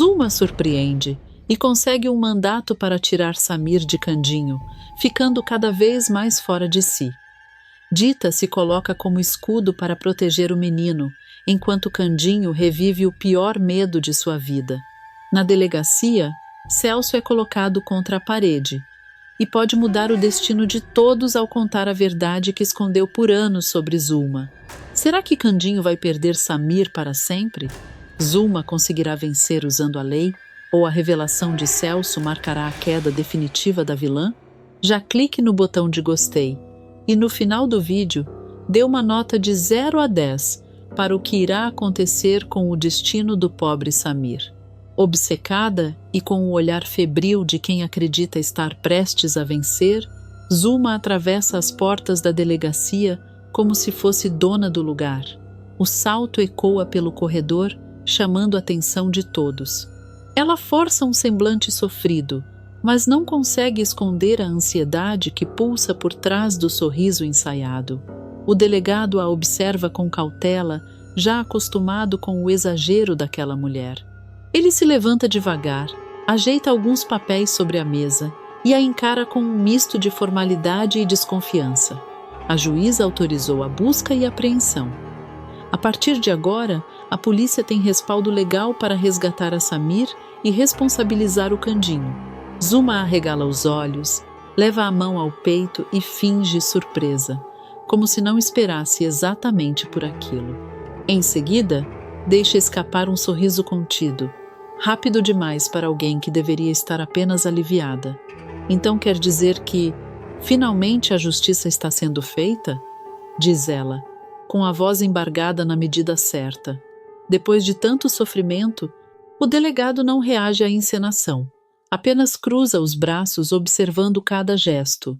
Zuma surpreende e consegue um mandato para tirar Samir de Candinho, ficando cada vez mais fora de si. Dita se coloca como escudo para proteger o menino, enquanto Candinho revive o pior medo de sua vida. Na delegacia, Celso é colocado contra a parede e pode mudar o destino de todos ao contar a verdade que escondeu por anos sobre Zuma. Será que Candinho vai perder Samir para sempre? Zuma conseguirá vencer usando a lei? Ou a revelação de Celso marcará a queda definitiva da vilã? Já clique no botão de gostei e no final do vídeo dê uma nota de 0 a 10 para o que irá acontecer com o destino do pobre Samir. Obcecada e com o olhar febril de quem acredita estar prestes a vencer, Zuma atravessa as portas da delegacia como se fosse dona do lugar. O salto ecoa pelo corredor, chamando a atenção de todos. Ela força um semblante sofrido, mas não consegue esconder a ansiedade que pulsa por trás do sorriso ensaiado. O delegado a observa com cautela, já acostumado com o exagero daquela mulher. Ele se levanta devagar, ajeita alguns papéis sobre a mesa e a encara com um misto de formalidade e desconfiança. A juíza autorizou a busca e apreensão. A partir de agora, a polícia tem respaldo legal para resgatar a Samir e responsabilizar o Candinho. Zuma arregala os olhos, leva a mão ao peito e finge surpresa, como se não esperasse exatamente por aquilo. Em seguida, deixa escapar um sorriso contido, rápido demais para alguém que deveria estar apenas aliviada. Então quer dizer que, finalmente a justiça está sendo feita? Diz ela, com a voz embargada na medida certa. Depois de tanto sofrimento, o delegado não reage à encenação, apenas cruza os braços observando cada gesto.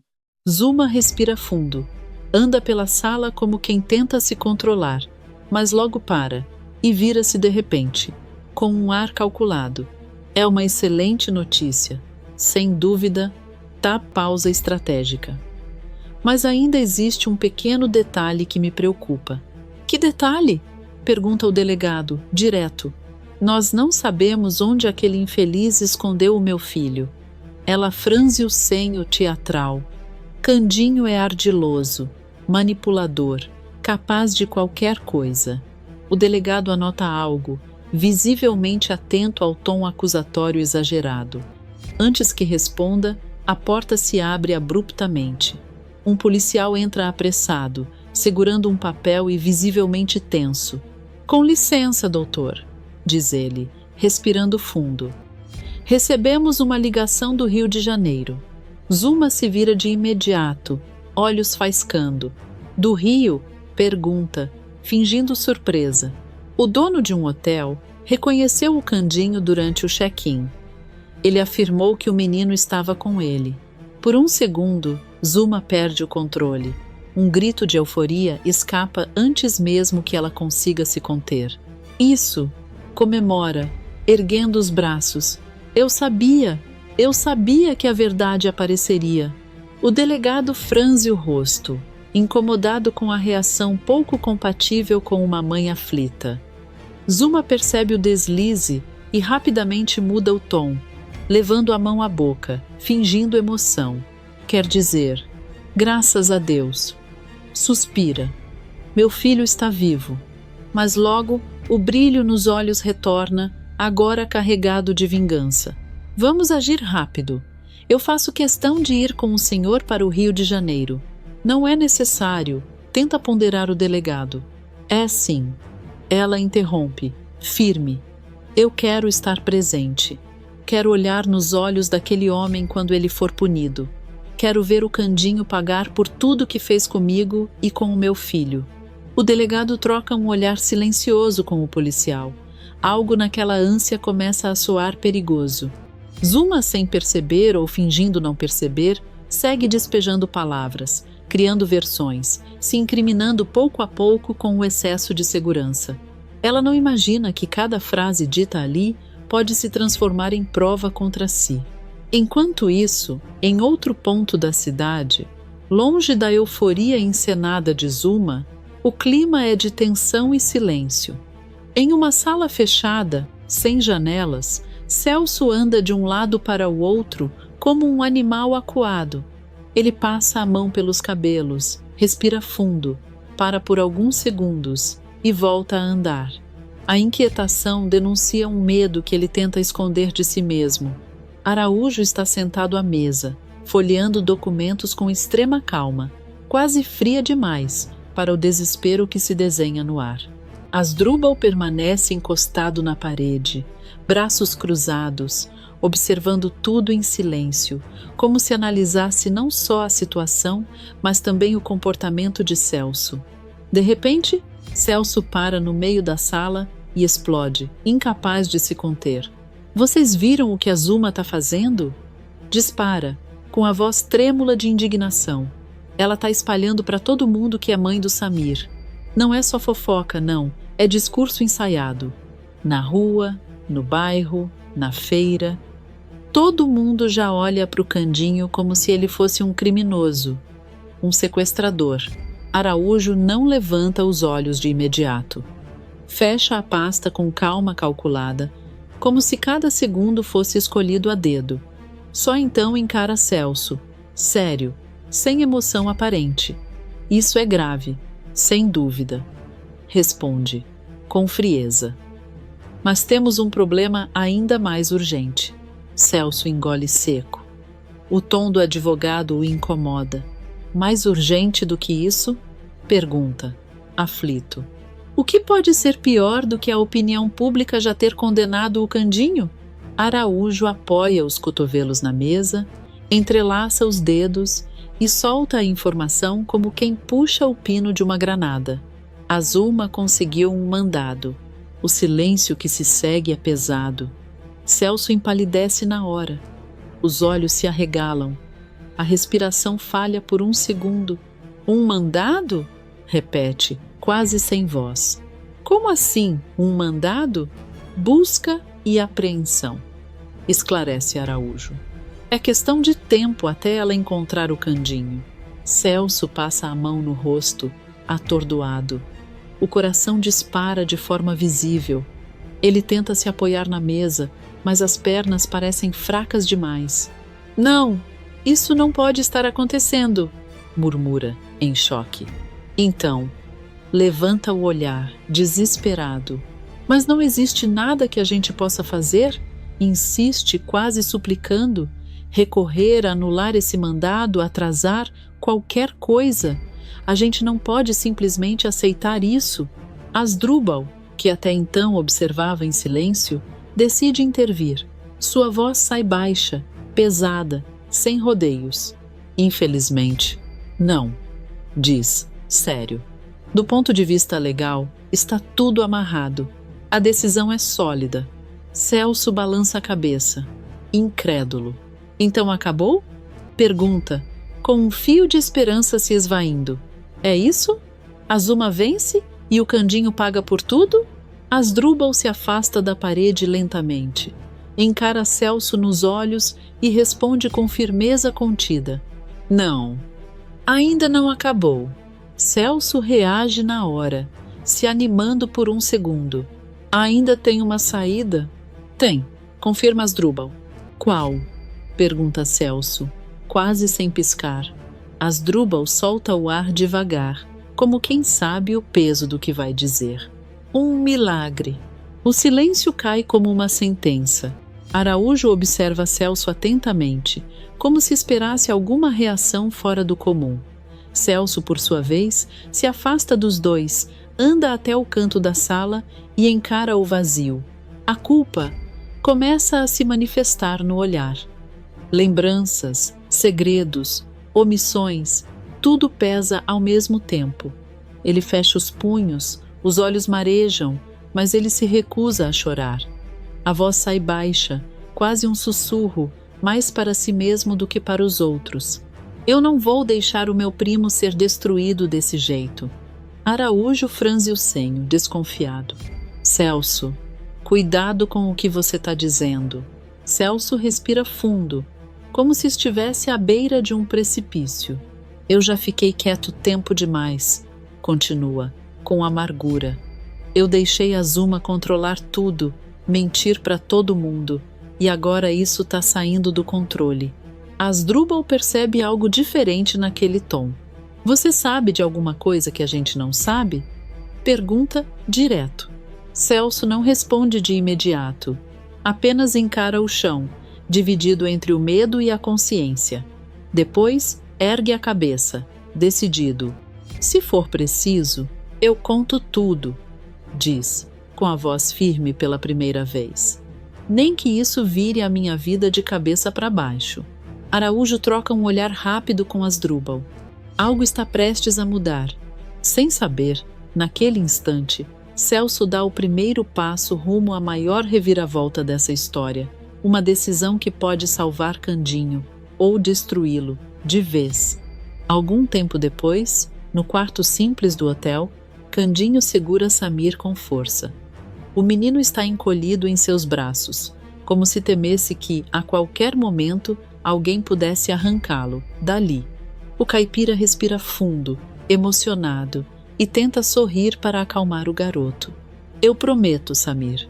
Zuma respira fundo, anda pela sala como quem tenta se controlar, mas logo para e vira-se de repente, com um ar calculado. É uma excelente notícia, sem dúvida, tá pausa estratégica. Mas ainda existe um pequeno detalhe que me preocupa. Que detalhe? Pergunta o delegado, direto. Nós não sabemos onde aquele infeliz escondeu o meu filho. Ela franze o senho teatral. Candinho é ardiloso, manipulador, capaz de qualquer coisa. O delegado anota algo, visivelmente atento ao tom acusatório exagerado. Antes que responda, a porta se abre abruptamente. Um policial entra apressado, segurando um papel e visivelmente tenso. Com licença, doutor, diz ele, respirando fundo. Recebemos uma ligação do Rio de Janeiro. Zuma se vira de imediato, olhos faiscando. Do Rio? Pergunta, fingindo surpresa. O dono de um hotel reconheceu o Candinho durante o check-in. Ele afirmou que o menino estava com ele. Por um segundo, Zuma perde o controle. Um grito de euforia escapa antes mesmo que ela consiga se conter. Isso! Comemora, erguendo os braços. Eu sabia que a verdade apareceria. O delegado franze o rosto, incomodado com a reação pouco compatível com uma mãe aflita. Zuma percebe o deslize e rapidamente muda o tom, levando a mão à boca, fingindo emoção. Quer dizer, graças a Deus. Suspira. Meu filho está vivo. Mas logo, o brilho nos olhos retorna, agora carregado de vingança. Vamos agir rápido. Eu faço questão de ir com o senhor para o Rio de Janeiro. Não é necessário, tenta ponderar o delegado. É sim. Ela interrompe, firme. Eu quero estar presente. Quero olhar nos olhos daquele homem quando ele for punido. Quero ver o Candinho pagar por tudo que fez comigo e com o meu filho. O delegado troca um olhar silencioso com o policial. Algo naquela ânsia começa a soar perigoso. Zuma, sem perceber ou fingindo não perceber, segue despejando palavras, criando versões, se incriminando pouco a pouco com o excesso de segurança. Ela não imagina que cada frase dita ali pode se transformar em prova contra si. Enquanto isso, em outro ponto da cidade, longe da euforia encenada de Zuma, o clima é de tensão e silêncio. Em uma sala fechada, sem janelas, Celso anda de um lado para o outro como um animal acuado. Ele passa a mão pelos cabelos, respira fundo, para por alguns segundos e volta a andar. A inquietação denuncia um medo que ele tenta esconder de si mesmo. Araújo está sentado à mesa, folheando documentos com extrema calma, quase fria demais para o desespero que se desenha no ar. Asdrúbal permanece encostado na parede, braços cruzados, observando tudo em silêncio, como se analisasse não só a situação, mas também o comportamento de Celso. De repente, Celso para no meio da sala e explode, incapaz de se conter. Vocês viram o que a Zuma está fazendo? Dispara, com a voz trêmula de indignação. Ela está espalhando para todo mundo que é mãe do Samir. Não é só fofoca, não, é discurso ensaiado. Na rua, no bairro, na feira. Todo mundo já olha para o Candinho como se ele fosse um criminoso, um sequestrador. Araújo não levanta os olhos de imediato. Fecha a pasta com calma calculada, como se cada segundo fosse escolhido a dedo. Só então encara Celso, sério, sem emoção aparente. Isso é grave, sem dúvida. Responde, com frieza. Mas temos um problema ainda mais urgente. Celso engole seco. O tom do advogado o incomoda. Mais urgente do que isso? Pergunta, aflito. O que pode ser pior do que a opinião pública já ter condenado o Candinho? Araújo apoia os cotovelos na mesa, entrelaça os dedos e solta a informação como quem puxa o pino de uma granada. A Zuma conseguiu um mandado. O silêncio que se segue é pesado. Celso empalidece na hora. Os olhos se arregalam. A respiração falha por um segundo. Um mandado? Repete, quase sem voz. Como assim, um mandado? Busca e apreensão. Esclarece Araújo. É questão de tempo até ela encontrar o Candinho. Celso passa a mão no rosto, atordoado. O coração dispara de forma visível. Ele tenta se apoiar na mesa, mas as pernas parecem fracas demais. Não, isso não pode estar acontecendo, murmura, em choque. Então, levanta o olhar, desesperado. Mas não existe nada que a gente possa fazer? Insiste, quase suplicando. Recorrer, anular esse mandado, atrasar qualquer coisa. A gente não pode simplesmente aceitar isso. Asdrúbal, que até então observava em silêncio, decide intervir. Sua voz sai baixa, pesada, sem rodeios. Infelizmente, não, diz, sério. Do ponto de vista legal, está tudo amarrado. A decisão é sólida. Celso balança a cabeça, incrédulo. Então acabou? Pergunta, com um fio de esperança se esvaindo. É isso? A Zuma vence e o Candinho paga por tudo? Asdrúbal se afasta da parede lentamente. Encara Celso nos olhos e responde com firmeza contida. Não, ainda não acabou. Celso reage na hora, se animando por um segundo. Ainda tem uma saída? Tem, confirma Asdrúbal. Qual? Pergunta Celso, quase sem piscar. Asdrúbal solta o ar devagar, como quem sabe o peso do que vai dizer. Um milagre. O silêncio cai como uma sentença. Araújo observa Celso atentamente, como se esperasse alguma reação fora do comum. Celso, por sua vez, se afasta dos dois, anda até o canto da sala e encara o vazio. A culpa começa a se manifestar no olhar. Lembranças, segredos, omissões, tudo pesa ao mesmo tempo. Ele fecha os punhos, os olhos marejam, mas ele se recusa a chorar. A voz sai baixa, quase um sussurro, mais para si mesmo do que para os outros. Eu não vou deixar o meu primo ser destruído desse jeito. Araújo franze o senho, desconfiado. Celso, cuidado com o que você está dizendo. Celso respira fundo, como se estivesse à beira de um precipício. Eu já fiquei quieto tempo demais, continua, com amargura. Eu deixei a Zuma controlar tudo, mentir para todo mundo. e agora isso está saindo do controle. Asdrubal percebe algo diferente naquele tom. Você sabe de alguma coisa que a gente não sabe? Pergunta direto. Celso não responde de imediato. Apenas encara o chão, dividido entre o medo e a consciência. Depois, ergue a cabeça, decidido. Se for preciso, eu conto tudo, diz, com a voz firme pela primeira vez. Nem que isso vire a minha vida de cabeça para baixo. Araújo troca um olhar rápido com Asdrubal. Algo está prestes a mudar. Sem saber, naquele instante, Celso dá o primeiro passo rumo à maior reviravolta dessa história. Uma decisão que pode salvar Candinho, ou destruí-lo, de vez. Algum tempo depois, no quarto simples do hotel, Candinho segura Samir com força. O menino está encolhido em seus braços, como se temesse que, a qualquer momento, alguém pudesse arrancá-lo, dali. O caipira respira fundo, emocionado, e tenta sorrir para acalmar o garoto. Eu prometo, Samir.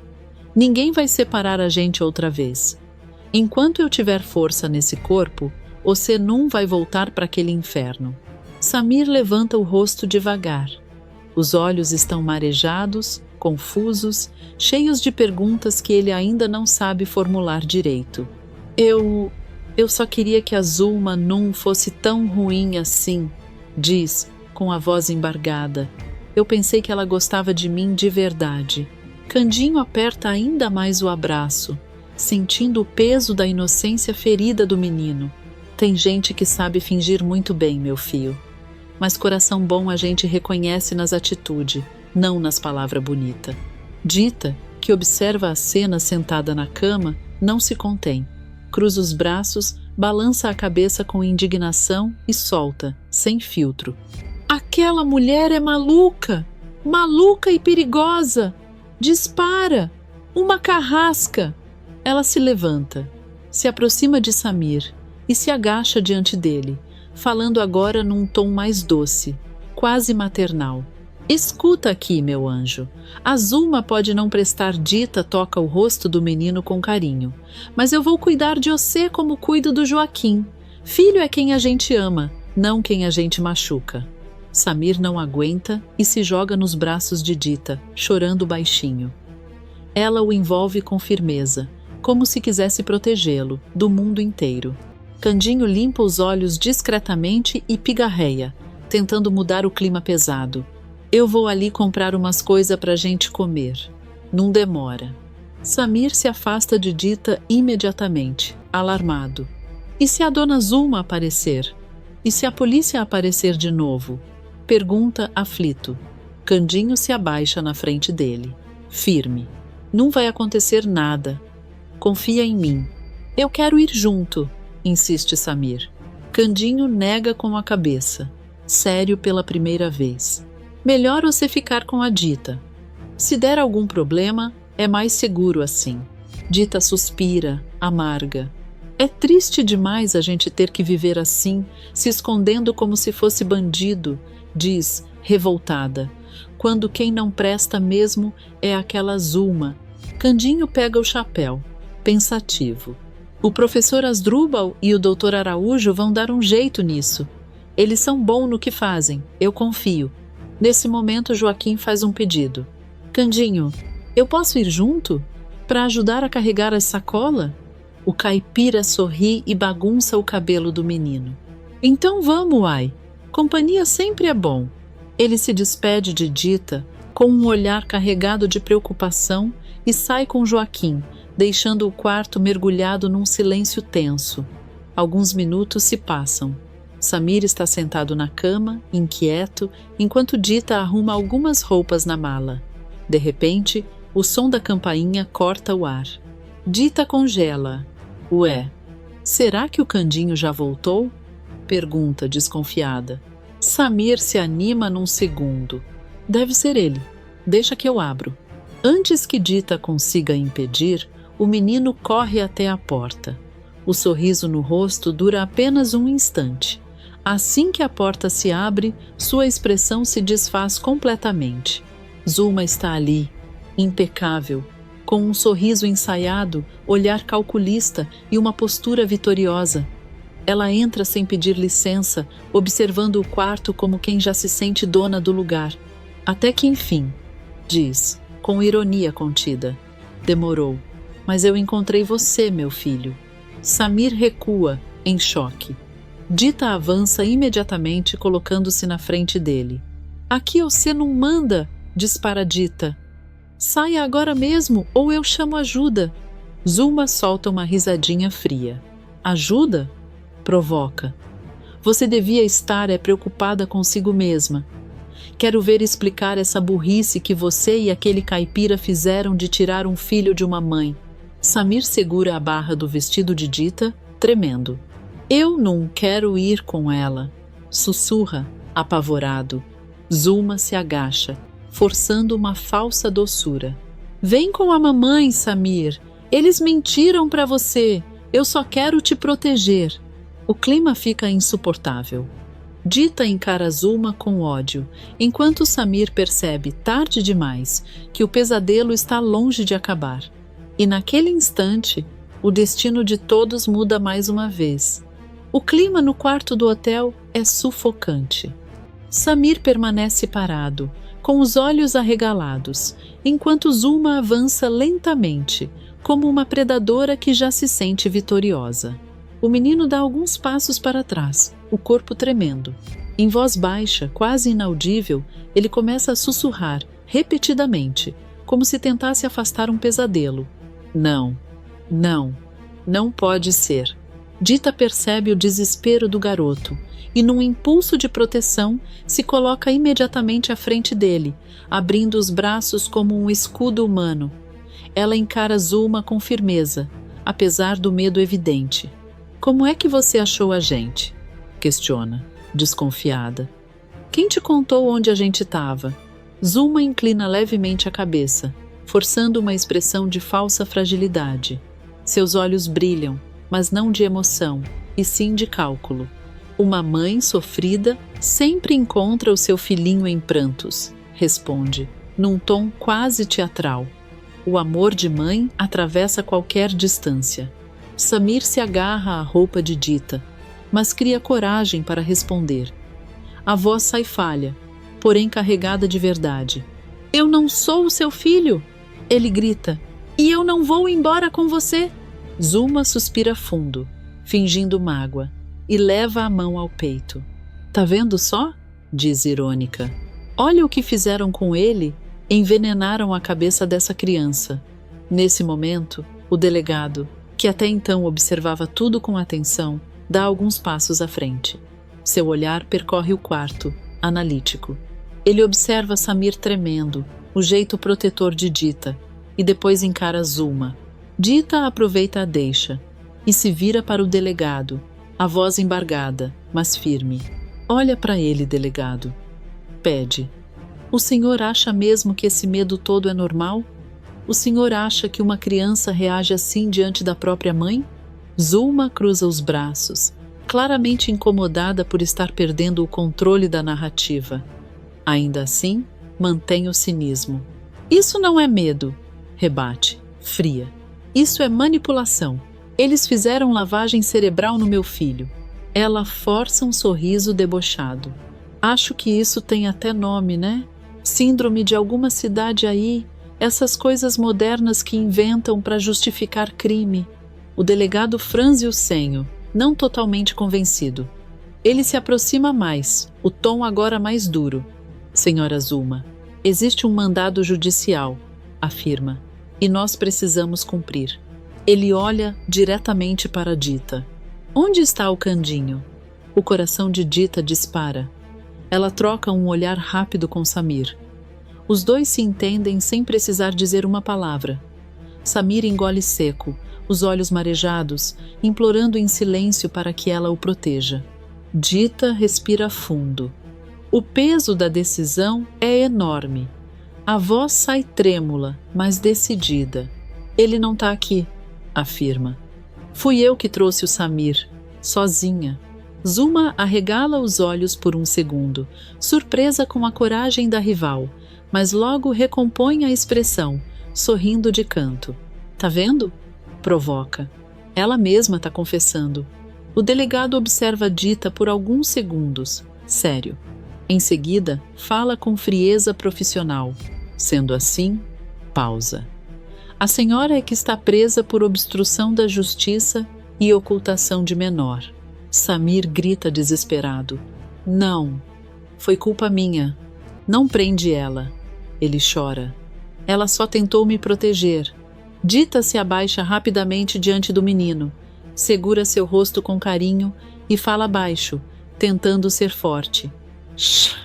Ninguém vai separar a gente outra vez. Enquanto eu tiver força nesse corpo, você não vai voltar para aquele inferno. Samir levanta o rosto devagar. Os olhos estão marejados, confusos, cheios de perguntas que ele ainda não sabe formular direito. Eu só queria que a Zulma não fosse tão ruim assim, diz, com a voz embargada. Eu pensei que ela gostava de mim de verdade. Candinho aperta ainda mais o abraço, sentindo o peso da inocência ferida do menino. Tem gente que sabe fingir muito bem, meu filho. Mas coração bom a gente reconhece nas atitudes, não nas palavras bonitas. Dita, que observa a cena sentada na cama, não se contém. Cruza os braços, balança a cabeça com indignação e solta, sem filtro. Aquela mulher é maluca! Maluca e perigosa! Dispara! Uma carrasca! Ela se levanta, se aproxima de Samir e se agacha diante dele, falando agora num tom mais doce, quase maternal. Escuta aqui, meu anjo. A Zulma pode não prestar dita, toca o rosto do menino com carinho. Mas eu vou cuidar de você como cuido do Joaquim. Filho é quem a gente ama, não quem a gente machuca. Samir não aguenta e se joga nos braços de Dita, chorando baixinho. Ela o envolve com firmeza, como se quisesse protegê-lo, do mundo inteiro. Candinho limpa os olhos discretamente e pigarreia, tentando mudar o clima pesado. Eu vou ali comprar umas coisas pra gente comer. Não demora. Samir se afasta de Dita imediatamente, alarmado. E se a dona Zulma aparecer? E se a polícia aparecer de novo? Pergunta aflito. Candinho se abaixa na frente dele, firme. Não vai acontecer nada. Confia em mim. Eu quero ir junto, insiste Samir. Candinho nega com a cabeça, sério pela primeira vez. Melhor você ficar com a Dita. Se der algum problema, é mais seguro assim. Dita suspira, amarga. É triste demais a gente ter que viver assim, se escondendo como se fosse bandido, diz, revoltada, quando quem não presta mesmo é aquela Zulma. Candinho pega o chapéu, pensativo. O professor Asdrubal e o doutor Araújo vão dar um jeito nisso. Eles são bons no que fazem, eu confio. Nesse momento, Joaquim faz um pedido. Candinho, eu posso ir junto? Para ajudar a carregar a sacola? O caipira sorri e bagunça o cabelo do menino. Então vamos, uai. Companhia sempre é bom. Ele se despede de Dita com um olhar carregado de preocupação e sai com Joaquim, deixando o quarto mergulhado num silêncio tenso. Alguns minutos se passam. Samir está sentado na cama, inquieto, enquanto Dita arruma algumas roupas na mala. De repente, o som da campainha corta o ar. Dita congela. Ué, será que o Candinho já voltou? Pergunta, desconfiada. Samir se anima num segundo. Deve ser ele. Deixa que eu abro. Antes que Dita consiga impedir, o menino corre até a porta. O sorriso no rosto dura apenas um instante. Assim que a porta se abre, sua expressão se desfaz completamente. Zulma está ali, impecável, com um sorriso ensaiado, olhar calculista e uma postura vitoriosa. Ela entra sem pedir licença, observando o quarto como quem já se sente dona do lugar. Até que enfim, diz, com ironia contida. Demorou, mas eu encontrei você, meu filho. Samir recua, em choque. Dita avança imediatamente, colocando-se na frente dele. Aqui você não manda, dispara Dita. Saia agora mesmo, ou eu chamo ajuda. Zulma solta uma risadinha fria. Ajuda? Provoca. Você devia estar preocupada consigo mesma. Quero ver explicar essa burrice que você e aquele caipira fizeram de tirar um filho de uma mãe. Samir segura a barra do vestido de Dita, tremendo. Eu não quero ir com ela, sussurra, apavorado. Zulma se agacha, forçando uma falsa doçura. Vem com a mamãe, Samir. Eles mentiram para você. Eu só quero te proteger. O clima fica insuportável. Dita encara Zulma com ódio, enquanto Samir percebe, tarde demais, que o pesadelo está longe de acabar. E naquele instante, o destino de todos muda mais uma vez. O clima no quarto do hotel é sufocante. Samir permanece parado, com os olhos arregalados, enquanto Zulma avança lentamente, como uma predadora que já se sente vitoriosa. O menino dá alguns passos para trás, o corpo tremendo. Em voz baixa, quase inaudível, ele começa a sussurrar, repetidamente, como se tentasse afastar um pesadelo. Não, não, não pode ser. Dita percebe o desespero do garoto e, num impulso de proteção, se coloca imediatamente à frente dele, abrindo os braços como um escudo humano. Ela encara Zulma com firmeza, apesar do medo evidente. Como é que você achou a gente? Questiona, desconfiada. Quem te contou onde a gente estava? Zulma inclina levemente a cabeça, forçando uma expressão de falsa fragilidade. Seus olhos brilham, mas não de emoção, e sim de cálculo. Uma mãe sofrida sempre encontra o seu filhinho em prantos, responde, num tom quase teatral. O amor de mãe atravessa qualquer distância. Samir se agarra à roupa de Dita, mas cria coragem para responder. A voz sai falha, porém carregada de verdade. Eu não sou o seu filho! Ele grita. E eu não vou embora com você! Zulma suspira fundo, fingindo mágoa, e leva a mão ao peito. Tá vendo só? Diz irônica. Olha o que fizeram com ele, envenenaram a cabeça dessa criança. Nesse momento, o delegado, que até então observava tudo com atenção, dá alguns passos à frente. Seu olhar percorre o quarto, analítico. Ele observa Samir tremendo, o jeito protetor de Dita, e depois encara Zulma. Dita aproveita a deixa e se vira para o delegado, a voz embargada, mas firme. Olha para ele, delegado. Pede. O senhor acha mesmo que esse medo todo é normal? O senhor acha que uma criança reage assim diante da própria mãe? Zulma cruza os braços, claramente incomodada por estar perdendo o controle da narrativa. Ainda assim, mantém o cinismo. Isso não é medo, rebate, fria. Isso é manipulação. Eles fizeram lavagem cerebral no meu filho. Ela força um sorriso debochado. Acho que isso tem até nome, né? Síndrome de alguma cidade aí. Essas coisas modernas que inventam para justificar crime. O delegado franze o senho, não totalmente convencido. Ele se aproxima mais, o tom agora mais duro. Senhora Zulma, existe um mandado judicial, afirma, e nós precisamos cumprir. Ele olha diretamente para Dita. Onde está o Candinho? O coração de Dita dispara. Ela troca um olhar rápido com Samir. Os dois se entendem sem precisar dizer uma palavra. Samir engole seco, os olhos marejados, implorando em silêncio para que ela o proteja. Dita respira fundo. O peso da decisão é enorme. A voz sai trêmula, mas decidida. Ele não está aqui, afirma. Fui eu que trouxe o Samir, sozinha. Zulma arregala os olhos por um segundo, surpresa com a coragem da rival, mas logo recompõe a expressão, sorrindo de canto. Tá vendo? Provoca. Ela mesma tá confessando. O delegado observa Dita por alguns segundos, sério. Em seguida, fala com frieza profissional. Sendo assim, pausa. A senhora é que está presa por obstrução da justiça e ocultação de menor. Samir grita desesperado. Não, foi culpa minha. Não prende ela. Ele chora. Ela só tentou me proteger. Dita se abaixa rapidamente diante do menino, segura seu rosto com carinho e fala baixo, tentando ser forte. Shh,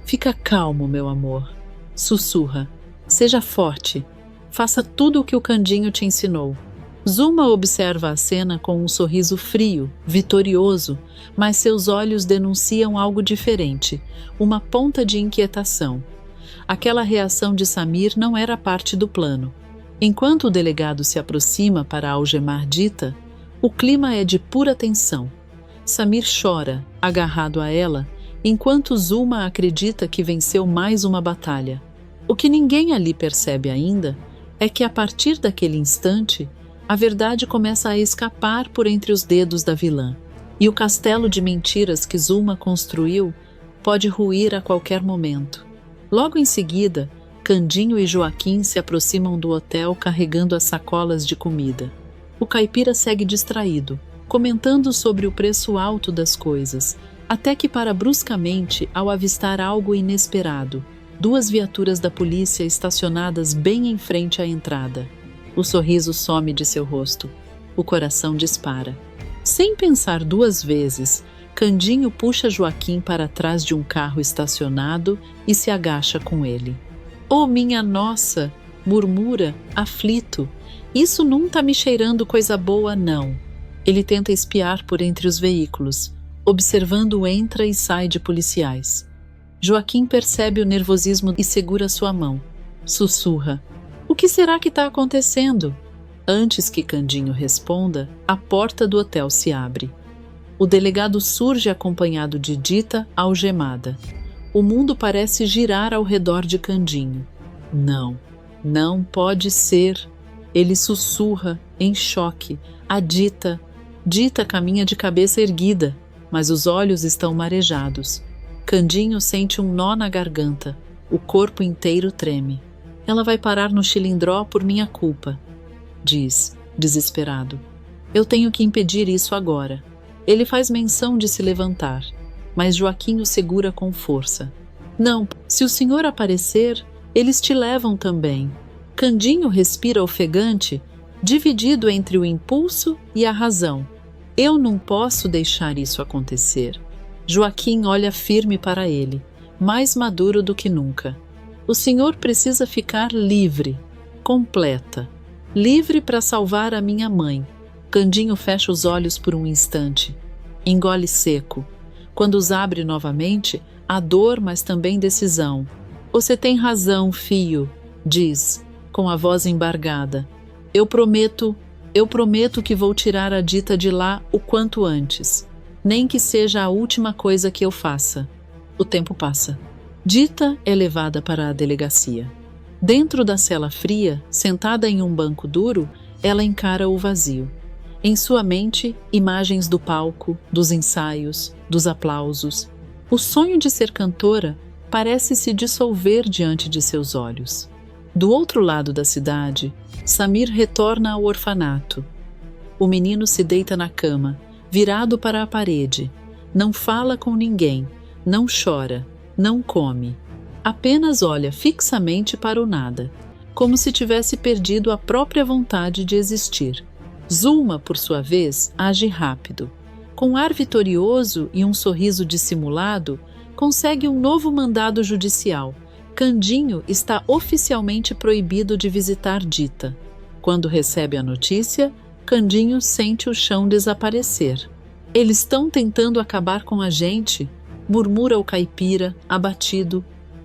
fica calmo, meu amor. Sussurra. Seja forte. Faça tudo o que o Candinho te ensinou. Zuma observa a cena com um sorriso frio, vitorioso, mas seus olhos denunciam algo diferente, uma ponta de inquietação. Aquela reação de Samir não era parte do plano. Enquanto o delegado se aproxima para algemar Dita, o clima é de pura tensão. Samir chora, agarrado a ela, enquanto Zuma acredita que venceu mais uma batalha. O que ninguém ali percebe ainda é que, a partir daquele instante, a verdade começa a escapar por entre os dedos da vilã, e o castelo de mentiras que Zuma construiu pode ruir a qualquer momento. Logo em seguida, Candinho e Joaquim se aproximam do hotel carregando as sacolas de comida. O caipira segue distraído, comentando sobre o preço alto das coisas, até que para bruscamente ao avistar algo inesperado, 2 viaturas da polícia estacionadas bem em frente à entrada. O sorriso some de seu rosto. O coração dispara. Sem pensar 2 vezes, Candinho puxa Joaquim para trás de um carro estacionado e se agacha com ele. Oh, minha nossa! Murmura, aflito. Isso não tá me cheirando coisa boa, não. Ele tenta espiar por entre os veículos, observando o entra e sai de policiais. Joaquim percebe o nervosismo e segura sua mão. Sussurra. O que será que está acontecendo? Antes que Candinho responda, a porta do hotel se abre. O delegado surge acompanhado de Dita algemada. O mundo parece girar ao redor de Candinho. Não, não pode ser. Ele sussurra, em choque, a Dita. Dita caminha de cabeça erguida, mas os olhos estão marejados. Candinho sente um nó na garganta. O corpo inteiro treme. Ela vai parar no Chilindró por minha culpa, diz, desesperado. Eu tenho que impedir isso agora. Ele faz menção de se levantar, mas Joaquim o segura com força. Não, se o senhor aparecer, eles te levam também. Candinho respira ofegante, dividido entre o impulso e a razão. Eu não posso deixar isso acontecer. Joaquim olha firme para ele, mais maduro do que nunca. O senhor precisa ficar livre, completa. Livre para salvar a minha mãe. Candinho fecha os olhos por um instante. Engole seco. Quando os abre novamente, há dor, mas também decisão. Você tem razão, filho, diz, com a voz embargada. Eu prometo que vou tirar a Dita de lá o quanto antes. Nem que seja a última coisa que eu faça. O tempo passa. Dita é levada para a delegacia. Dentro da cela fria, sentada em um banco duro, ela encara o vazio. Em sua mente, imagens do palco, dos ensaios, dos aplausos. O sonho de ser cantora parece se dissolver diante de seus olhos. Do outro lado da cidade, Samir retorna ao orfanato. O menino se deita na cama, virado para a parede. Não fala com ninguém, não chora, não come. Apenas olha fixamente para o nada, como se tivesse perdido a própria vontade de existir. Zuma, por sua vez, age rápido. Com ar vitorioso e um sorriso dissimulado, consegue um novo mandado judicial. Candinho está oficialmente proibido de visitar Dita. Quando recebe a notícia, Candinho sente o chão desaparecer. Eles estão tentando acabar com a gente, murmura o caipira, abatido.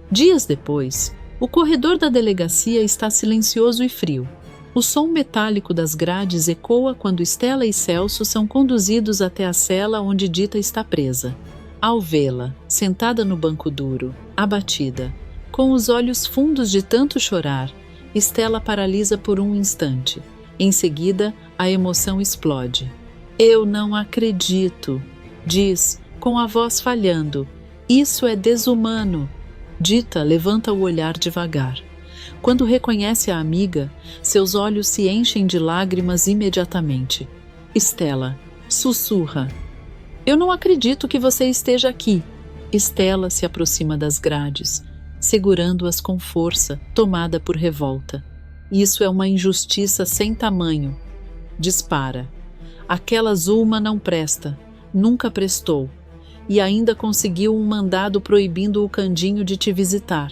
Dias depois, o corredor da delegacia está silencioso e frio. O som metálico das grades ecoa quando Estela e Celso são conduzidos até a cela onde Dita está presa. Ao vê-la, sentada no banco duro, abatida, com os olhos fundos de tanto chorar, Estela paralisa por um instante. Em seguida, a emoção explode. Eu não acredito, diz, com a voz falhando. Isso é desumano. Dita levanta o olhar devagar. Quando reconhece a amiga, seus olhos se enchem de lágrimas imediatamente. Estela sussurra. Eu não acredito que você esteja aqui. Estela se aproxima das grades, segurando-as com força, tomada por revolta. Isso é uma injustiça sem tamanho. Dispara. Aquela Zulma não presta, nunca prestou, e ainda conseguiu um mandado proibindo o Candinho de te visitar.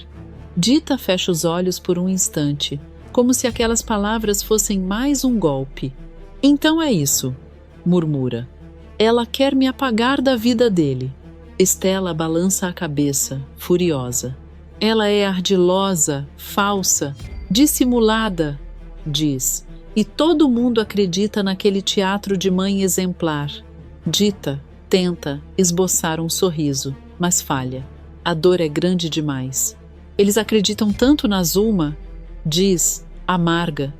Dita fecha os olhos por um instante, como se aquelas palavras fossem mais um golpe. Então é isso, murmura. Ela quer me apagar da vida dele. Estela balança a cabeça, furiosa. Ela é ardilosa, falsa, dissimulada, diz. E todo mundo acredita naquele teatro de mãe exemplar. Dita tenta esboçar um sorriso, mas falha. A dor é grande demais. Eles acreditam tanto na Zulma, diz, amarga,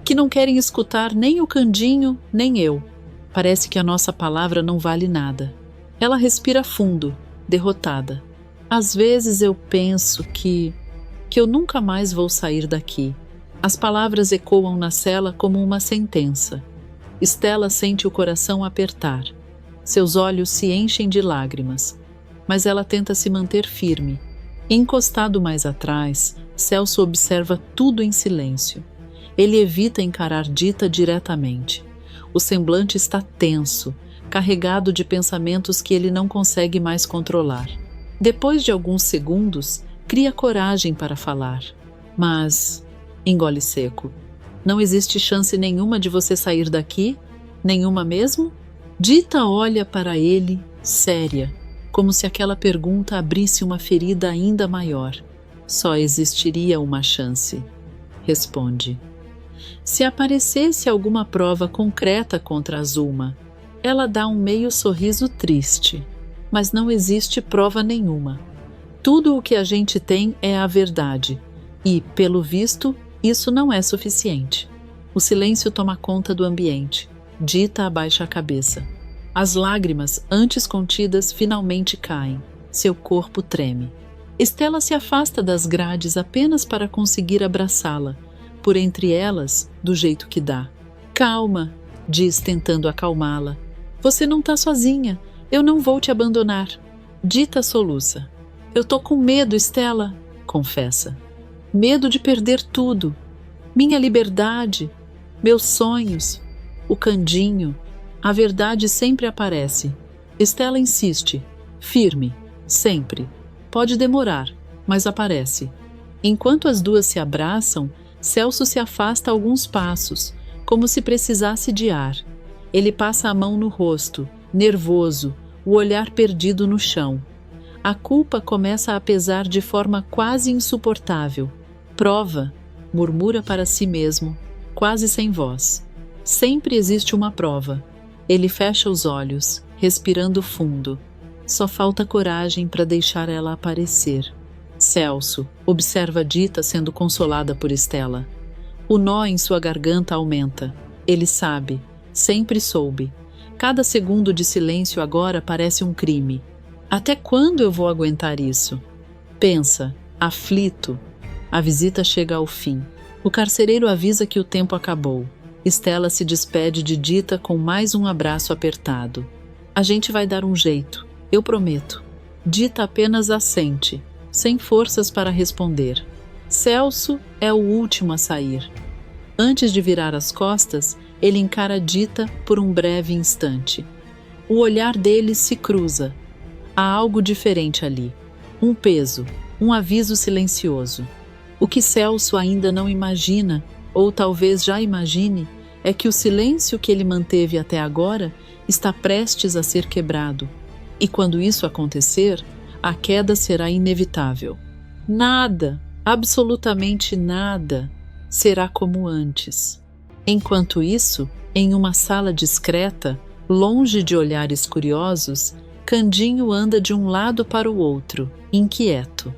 que não querem escutar nem o Candinho, nem eu. Parece que a nossa palavra não vale nada. Ela respira fundo, derrotada. Às vezes eu penso que eu nunca mais vou sair daqui. As palavras ecoam na cela como uma sentença. Estela sente o coração apertar. Seus olhos se enchem de lágrimas. Mas ela tenta se manter firme. Encostado mais atrás, Celso observa tudo em silêncio. Ele evita encarar Dita diretamente. O semblante está tenso, carregado de pensamentos que ele não consegue mais controlar. Depois de alguns segundos, cria coragem para falar. Mas engole seco. Não existe chance nenhuma de você sair daqui? Nenhuma mesmo? Dita olha para ele, séria, como se aquela pergunta abrisse uma ferida ainda maior. Só existiria uma chance, responde. Se aparecesse alguma prova concreta contra a Zulma, ela dá um meio sorriso triste, mas não existe prova nenhuma. Tudo o que a gente tem é a verdade, e, pelo visto, isso não é suficiente. O silêncio toma conta do ambiente. Dita abaixa a cabeça. As lágrimas, antes contidas, finalmente caem. Seu corpo treme. Estela se afasta das grades apenas para conseguir abraçá-la, por entre elas, do jeito que dá. Calma, diz tentando acalmá-la. Você não está sozinha. Eu não vou te abandonar. Dita soluça. Eu tô com medo, Estela, confessa. Medo de perder tudo. Minha liberdade, meus sonhos, o Candinho. A verdade sempre aparece. Estela insiste, firme, sempre. Pode demorar, mas aparece. Enquanto as duas se abraçam, Celso se afasta alguns passos, como se precisasse de ar. Ele passa a mão no rosto, nervoso, o olhar perdido no chão. A culpa começa a pesar de forma quase insuportável. Prova, murmura para si mesmo, quase sem voz. Sempre existe uma prova. Ele fecha os olhos, respirando fundo. Só falta coragem para deixar ela aparecer. Celso observa Dita sendo consolada por Estela. O nó em sua garganta aumenta. Ele sabe, sempre soube. Cada segundo de silêncio agora parece um crime. Até quando eu vou aguentar isso? Pensa, aflito. A visita chega ao fim. O carcereiro avisa que o tempo acabou. Estela se despede de Dita com mais um abraço apertado. A gente vai dar um jeito, eu prometo. Dita apenas assente, sem forças para responder. Celso é o último a sair. Antes de virar as costas, ele encara Dita por um breve instante. O olhar deles se cruza. Há algo diferente ali. Um peso, um aviso silencioso. O que Celso ainda não imagina, ou talvez já imagine, é que o silêncio que ele manteve até agora está prestes a ser quebrado. E quando isso acontecer, a queda será inevitável. Nada, absolutamente nada, será como antes. Enquanto isso, em uma sala discreta, longe de olhares curiosos, Candinho anda de um lado para o outro, inquieto.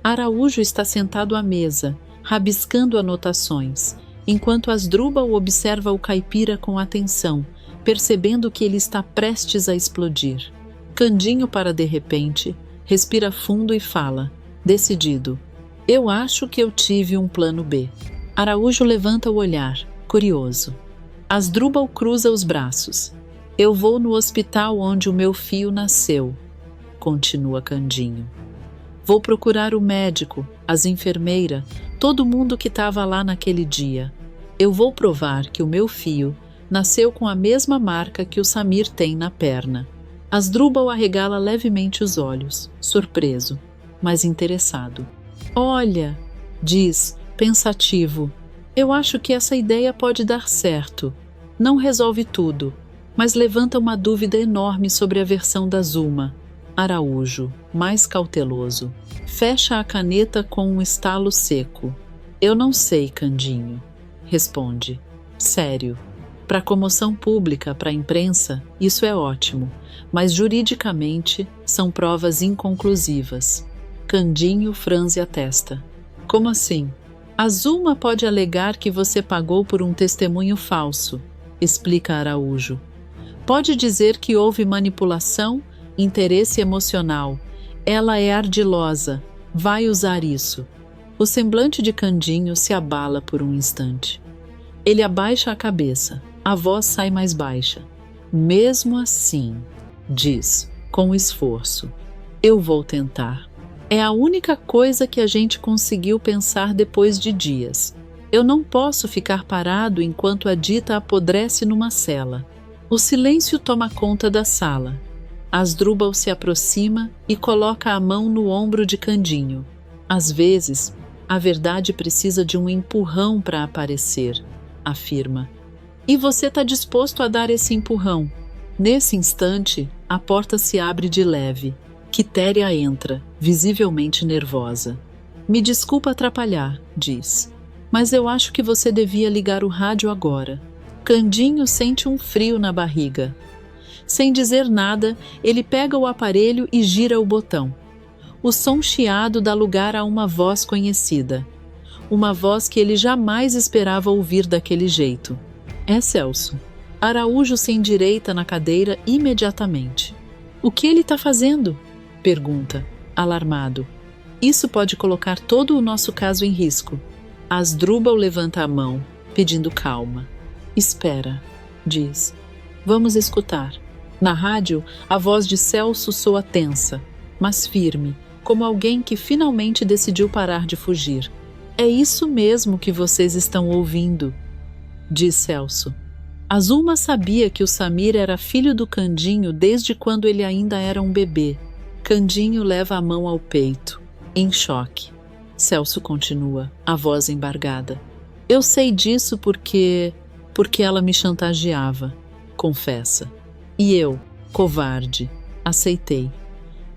Araújo está sentado à mesa, rabiscando anotações, enquanto Asdrúbal observa o caipira com atenção, percebendo que ele está prestes a explodir. Candinho para de repente, respira fundo e fala, decidido: eu acho que eu tive um plano B. Araújo levanta o olhar, curioso. Asdrúbal cruza os braços. Eu vou no hospital onde o meu filho nasceu, continua Candinho. Vou procurar o médico, as enfermeiras, todo mundo que estava lá naquele dia. Eu vou provar que o meu filho nasceu com a mesma marca que o Samir tem na perna. Asdrúbal arregala levemente os olhos, surpreso, mas interessado. Olha, diz, pensativo, eu acho que essa ideia pode dar certo. Não resolve tudo, mas levanta uma dúvida enorme sobre a versão da Zuma. Araújo, mais cauteloso, fecha a caneta com um estalo seco. Eu não sei, Candinho, responde. Sério. Para comoção pública, para a imprensa, isso é ótimo, mas juridicamente são provas inconclusivas. Candinho franze a testa. Como assim? A Zuma pode alegar que você pagou por um testemunho falso, explica Araújo. Pode dizer que houve manipulação, interesse emocional. Ela é ardilosa, vai usar isso. O semblante de Candinho se abala por um instante. Ele abaixa a cabeça, a voz sai mais baixa. Mesmo assim, diz, com esforço, eu vou tentar. É a única coisa que a gente conseguiu pensar depois de dias. Eu não posso ficar parado enquanto a Dita apodrece numa cela. O silêncio toma conta da sala. Asdrúbal se aproxima e coloca a mão no ombro de Candinho. Às vezes, a verdade precisa de um empurrão para aparecer, afirma. E você está disposto a dar esse empurrão? Nesse instante, a porta se abre de leve. Quitéria entra, visivelmente nervosa. Me desculpa atrapalhar, diz. Mas eu acho que você devia ligar o rádio agora. Candinho sente um frio na barriga. Sem dizer nada, ele pega o aparelho e gira o botão. O som chiado dá lugar a uma voz conhecida. Uma voz que ele jamais esperava ouvir daquele jeito. É Celso. Araújo se endireita na cadeira imediatamente. O que ele está fazendo? Pergunta, alarmado. Isso pode colocar todo o nosso caso em risco. Asdrúbal levanta a mão, pedindo calma. Espera, diz. Vamos escutar. Na rádio, a voz de Celso soa tensa, mas firme, como alguém que finalmente decidiu parar de fugir. É isso mesmo que vocês estão ouvindo, diz Celso. A Zuma sabia que o Samir era filho do Candinho desde quando ele ainda era um bebê. Candinho leva a mão ao peito, em choque. Celso continua, a voz embargada. Eu sei disso porque ela me chantageava, confessa. E eu, covarde, aceitei.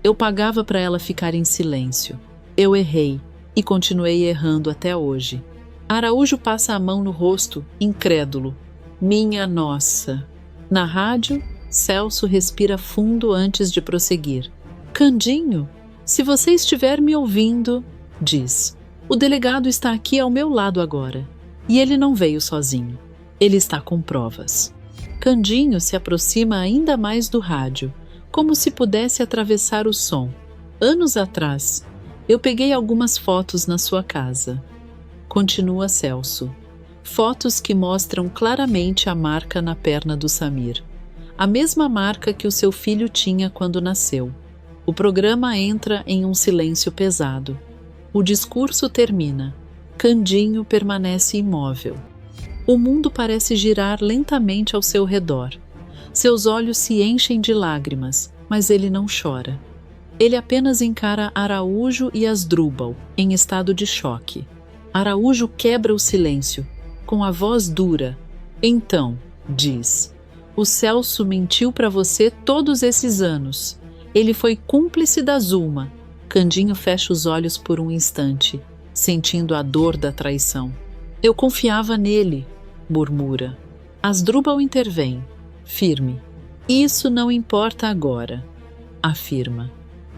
Eu pagava para ela ficar em silêncio. Eu errei e continuei errando até hoje. Araújo passa a mão no rosto, incrédulo. Minha nossa! Na rádio, Celso respira fundo antes de prosseguir. Candinho, se você estiver me ouvindo, diz. O delegado está aqui ao meu lado agora. E ele não veio sozinho. Ele está com provas. Candinho se aproxima ainda mais do rádio, como se pudesse atravessar o som. Anos atrás, eu peguei algumas fotos na sua casa. Continua Celso. Fotos que mostram claramente a marca na perna do Samir. A mesma marca que o seu filho tinha quando nasceu. O programa entra em um silêncio pesado. O discurso termina. Candinho permanece imóvel. O mundo parece girar lentamente ao seu redor. Seus olhos se enchem de lágrimas, mas ele não chora. Ele apenas encara Araújo e Asdrúbal, em estado de choque. Araújo quebra o silêncio, com a voz dura. Então, diz, o Celso mentiu para você todos esses anos. Ele foi cúmplice da Zuma. Candinho fecha os olhos por um instante, sentindo a dor da traição. Eu confiava nele, murmura. Asdrúbal intervém, firme. Isso não importa agora, afirma.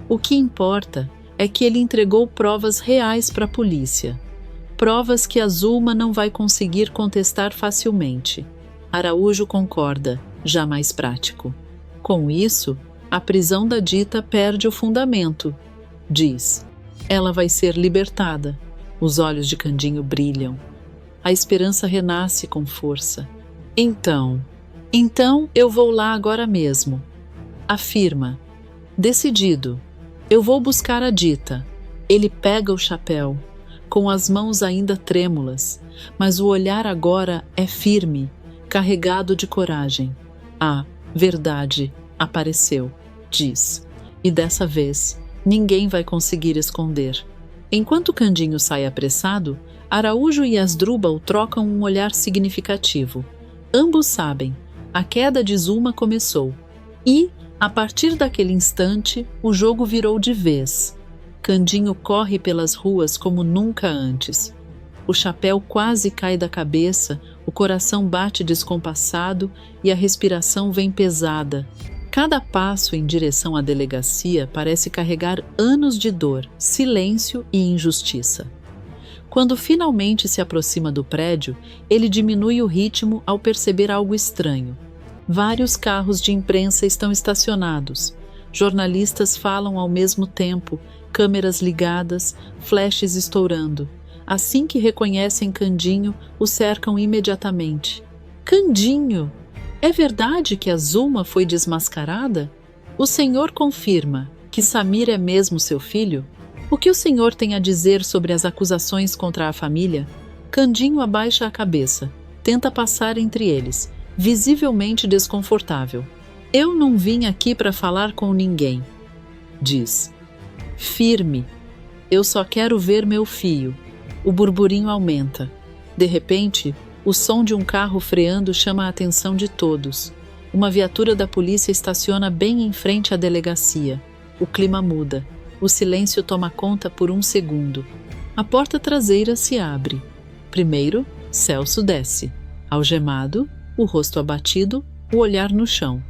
O que importa é que ele entregou provas reais para a polícia. provas que a Zulma não vai conseguir contestar facilmente. Araújo concorda, já mais prático. Com isso, a prisão da Dita perde o fundamento. Diz: ela vai ser libertada. Os olhos de Candinho brilham. A esperança renasce com força. Então eu vou lá agora mesmo. Afirma. Decidido. Eu vou buscar a Dita. Ele pega o chapéu, com as mãos ainda trêmulas, mas o olhar agora é firme, carregado de coragem. A verdade apareceu, diz. E dessa vez, ninguém vai conseguir esconder. Enquanto Candinho sai apressado, Araújo e Asdrubal trocam um olhar significativo. Ambos sabem, a queda de Zulma começou. E, a partir daquele instante, o jogo virou de vez. Candinho corre pelas ruas como nunca antes. O chapéu quase cai da cabeça, o coração bate descompassado e a respiração vem pesada. Cada passo em direção à delegacia parece carregar anos de dor, silêncio e injustiça. Quando finalmente se aproxima do prédio, ele diminui o ritmo ao perceber algo estranho. Vários carros de imprensa estão estacionados. Jornalistas falam ao mesmo tempo, câmeras ligadas, flashes estourando. Assim que reconhecem Candinho, o cercam imediatamente. Candinho! É verdade que a Zulma foi desmascarada? O senhor confirma que Samir é mesmo seu filho? O que o senhor tem a dizer sobre as acusações contra a família? Candinho abaixa a cabeça, tenta passar entre eles, visivelmente desconfortável. Eu não vim aqui para falar com ninguém, diz. Firme. Eu só quero ver meu filho. O burburinho aumenta. De repente, o som de um carro freando chama a atenção de todos. Uma viatura da polícia estaciona bem em frente à delegacia. O clima muda. O silêncio toma conta por um segundo. A porta traseira se abre. Primeiro, Celso desce. Algemado, o rosto abatido, o olhar no chão.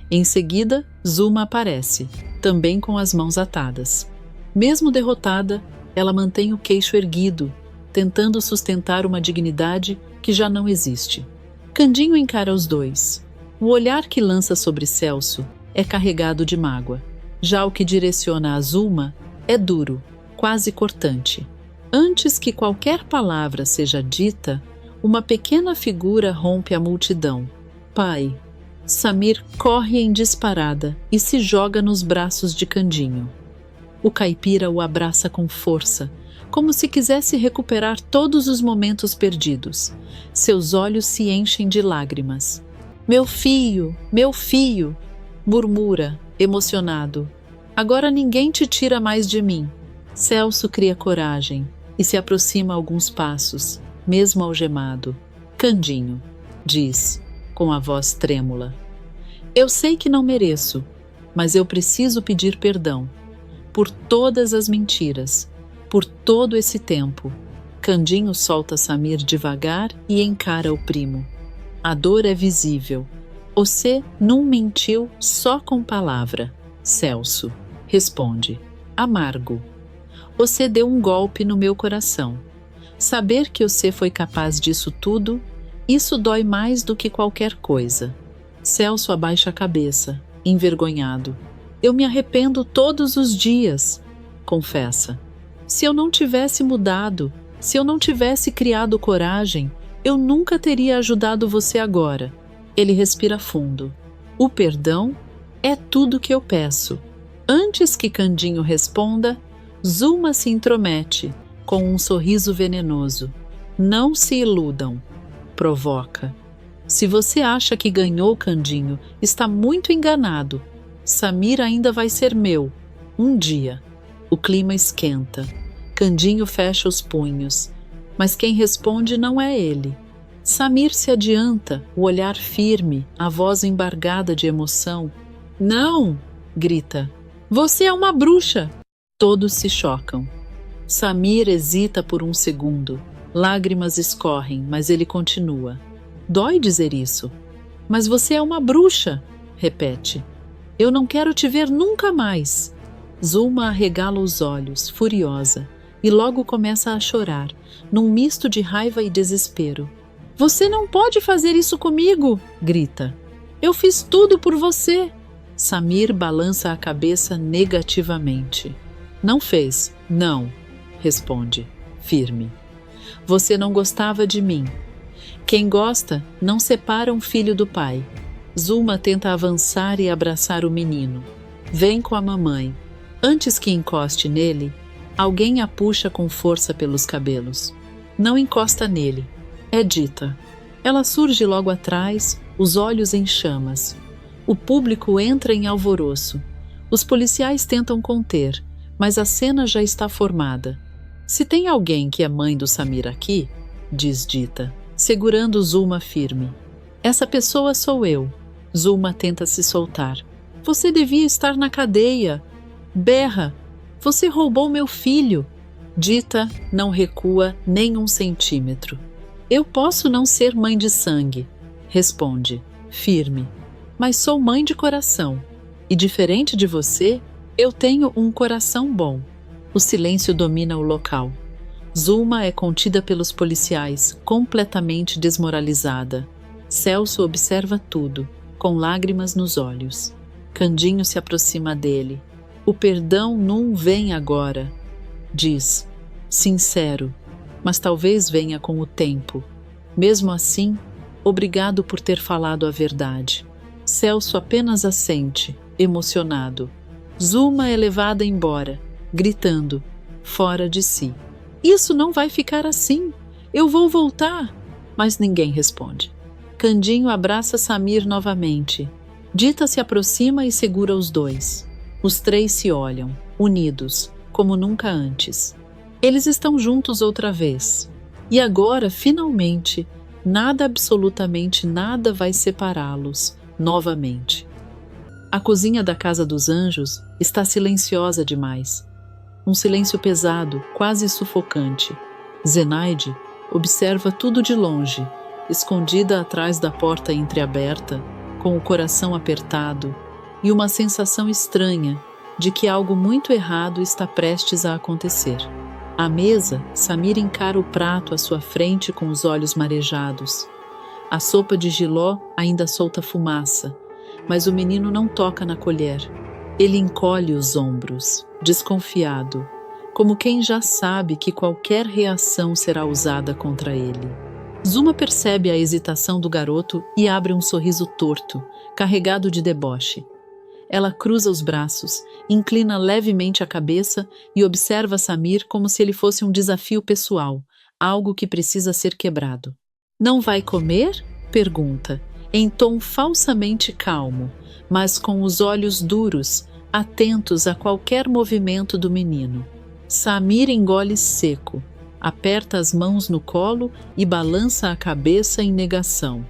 Em seguida, Zulma aparece, também com as mãos atadas. Mesmo derrotada, ela mantém o queixo erguido, tentando sustentar uma dignidade que já não existe. Candinho encara os dois. O olhar que lança sobre Celso é carregado de mágoa. Já o que direciona a Zulma é duro, quase cortante. Antes que qualquer palavra seja dita, uma pequena figura rompe a multidão. Pai. Samir corre em disparada e se joga nos braços de Candinho. O caipira o abraça com força, como se quisesse recuperar todos os momentos perdidos. Seus olhos se enchem de lágrimas. Meu filho, murmura, emocionado. Agora ninguém te tira mais de mim. Celso cria coragem e se aproxima alguns passos, mesmo algemado. Candinho, diz, com a voz trêmula. Eu sei que não mereço, mas eu preciso pedir perdão. Por todas as mentiras, por todo esse tempo. Candinho solta Samir devagar e encara o primo. A dor é visível. Você não mentiu só com palavra. Celso responde, amargo. Você deu um golpe no meu coração. Saber que você foi capaz disso tudo, isso dói mais do que qualquer coisa. Celso abaixa a cabeça, envergonhado. Eu me arrependo todos os dias, confessa. Se eu não tivesse mudado, se eu não tivesse criado coragem, eu nunca teria ajudado você agora. Ele respira fundo. O perdão é tudo que eu peço. Antes que Candinho responda, Zulma se intromete, com um sorriso venenoso. Não se iludam. Provoca. Se você acha que ganhou, Candinho, está muito enganado. Samir ainda vai ser meu. Um dia. O clima esquenta. Candinho fecha os punhos. Mas quem responde não é ele. Samir se adianta, o olhar firme, a voz embargada de emoção. Não! Grita. Você é uma bruxa! Todos se chocam. Samir hesita por um segundo. Lágrimas escorrem, mas ele continua. Dói dizer isso. Mas você é uma bruxa, repete. Eu não quero te ver nunca mais. Zulma arregala os olhos, furiosa. e logo começa a chorar, num misto de raiva e desespero. Você não pode fazer isso comigo! Grita. Eu fiz tudo por você! Samir balança a cabeça negativamente. Não fez, não, responde, firme. Você não gostava de mim. Quem gosta não separa um filho do pai. Zuma tenta avançar e abraçar o menino. Vem com a mamãe. Antes que encoste nele, alguém a puxa com força pelos cabelos. Não encosta nele. É Dita. Ela surge logo atrás, os olhos em chamas. O público entra em alvoroço. Os policiais tentam conter, mas a cena já está formada. Se tem alguém que é mãe do Samir aqui, diz Dita, segurando Zuma firme. Essa pessoa sou eu. Zuma tenta se soltar. Você devia estar na cadeia. Berra. Você roubou meu filho. Dita não recua nem um centímetro. Eu posso não ser mãe de sangue, responde, firme, mas sou mãe de coração. E diferente de você, eu tenho um coração bom. O silêncio domina o local. Zuma é contida pelos policiais, completamente desmoralizada. Celso observa tudo, com lágrimas nos olhos. Candinho se aproxima dele. O perdão não vem agora, diz, sincero, mas talvez venha com o tempo. Mesmo assim, obrigado por ter falado a verdade. Celso apenas assente, emocionado. Zuma é levada embora, gritando, fora de si. Isso não vai ficar assim. Eu vou voltar. Mas ninguém responde. Candinho abraça Samir novamente. Dita se aproxima e segura os dois. Os três se olham, unidos, como nunca antes. Eles estão juntos outra vez. E agora, finalmente, nada, absolutamente nada vai separá-los novamente. A cozinha da Casa dos Anjos está silenciosa demais. Um silêncio pesado, quase sufocante. Zenaide observa tudo de longe, escondida atrás da porta entreaberta, com o coração apertado e uma sensação estranha de que algo muito errado está prestes a acontecer. À mesa, Samir encara o prato à sua frente com os olhos marejados. A sopa de jiló ainda solta fumaça, mas o menino não toca na colher. Ele encolhe os ombros, desconfiado, como quem já sabe que qualquer reação será usada contra ele. Zuma percebe a hesitação do garoto e abre um sorriso torto, carregado de deboche. Ela cruza os braços, inclina levemente a cabeça e observa Samir como se ele fosse um desafio pessoal, algo que precisa ser quebrado. Não vai comer? Pergunta, em tom falsamente calmo, mas com os olhos duros, atentos a qualquer movimento do menino. Samir engole seco, aperta as mãos no colo e balança a cabeça em negação.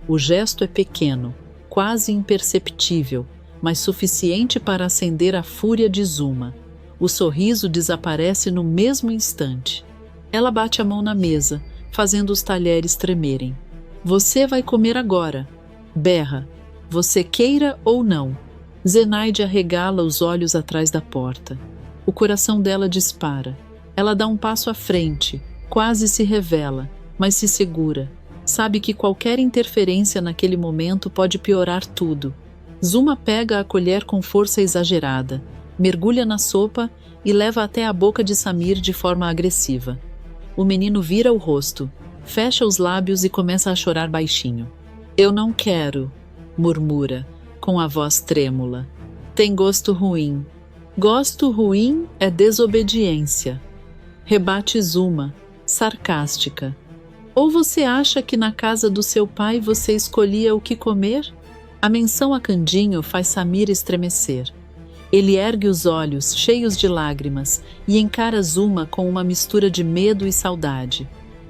O gesto é pequeno, quase imperceptível, mas suficiente para acender a fúria de Zuma. O sorriso desaparece no mesmo instante. Ela bate a mão na mesa, fazendo os talheres tremerem. Você vai comer agora, berra, você queira ou não. Zenaide arregala os olhos atrás da porta. O coração dela dispara. Ela dá um passo à frente, quase se revela, mas se segura. Sabe que qualquer interferência naquele momento pode piorar tudo. Zuma pega a colher com força exagerada, mergulha na sopa e leva até a boca de Samir de forma agressiva. O menino vira o rosto, fecha os lábios e começa a chorar baixinho. Eu não quero, murmura, com a voz trêmula. Tem gosto ruim. Gosto ruim é desobediência. Rebate Zuma, sarcástica. Ou você acha que na casa do seu pai você escolhia o que comer? A menção a Candinho faz Samir estremecer. Ele ergue os olhos, cheios de lágrimas, e encara Zuma com uma mistura de medo e saudade.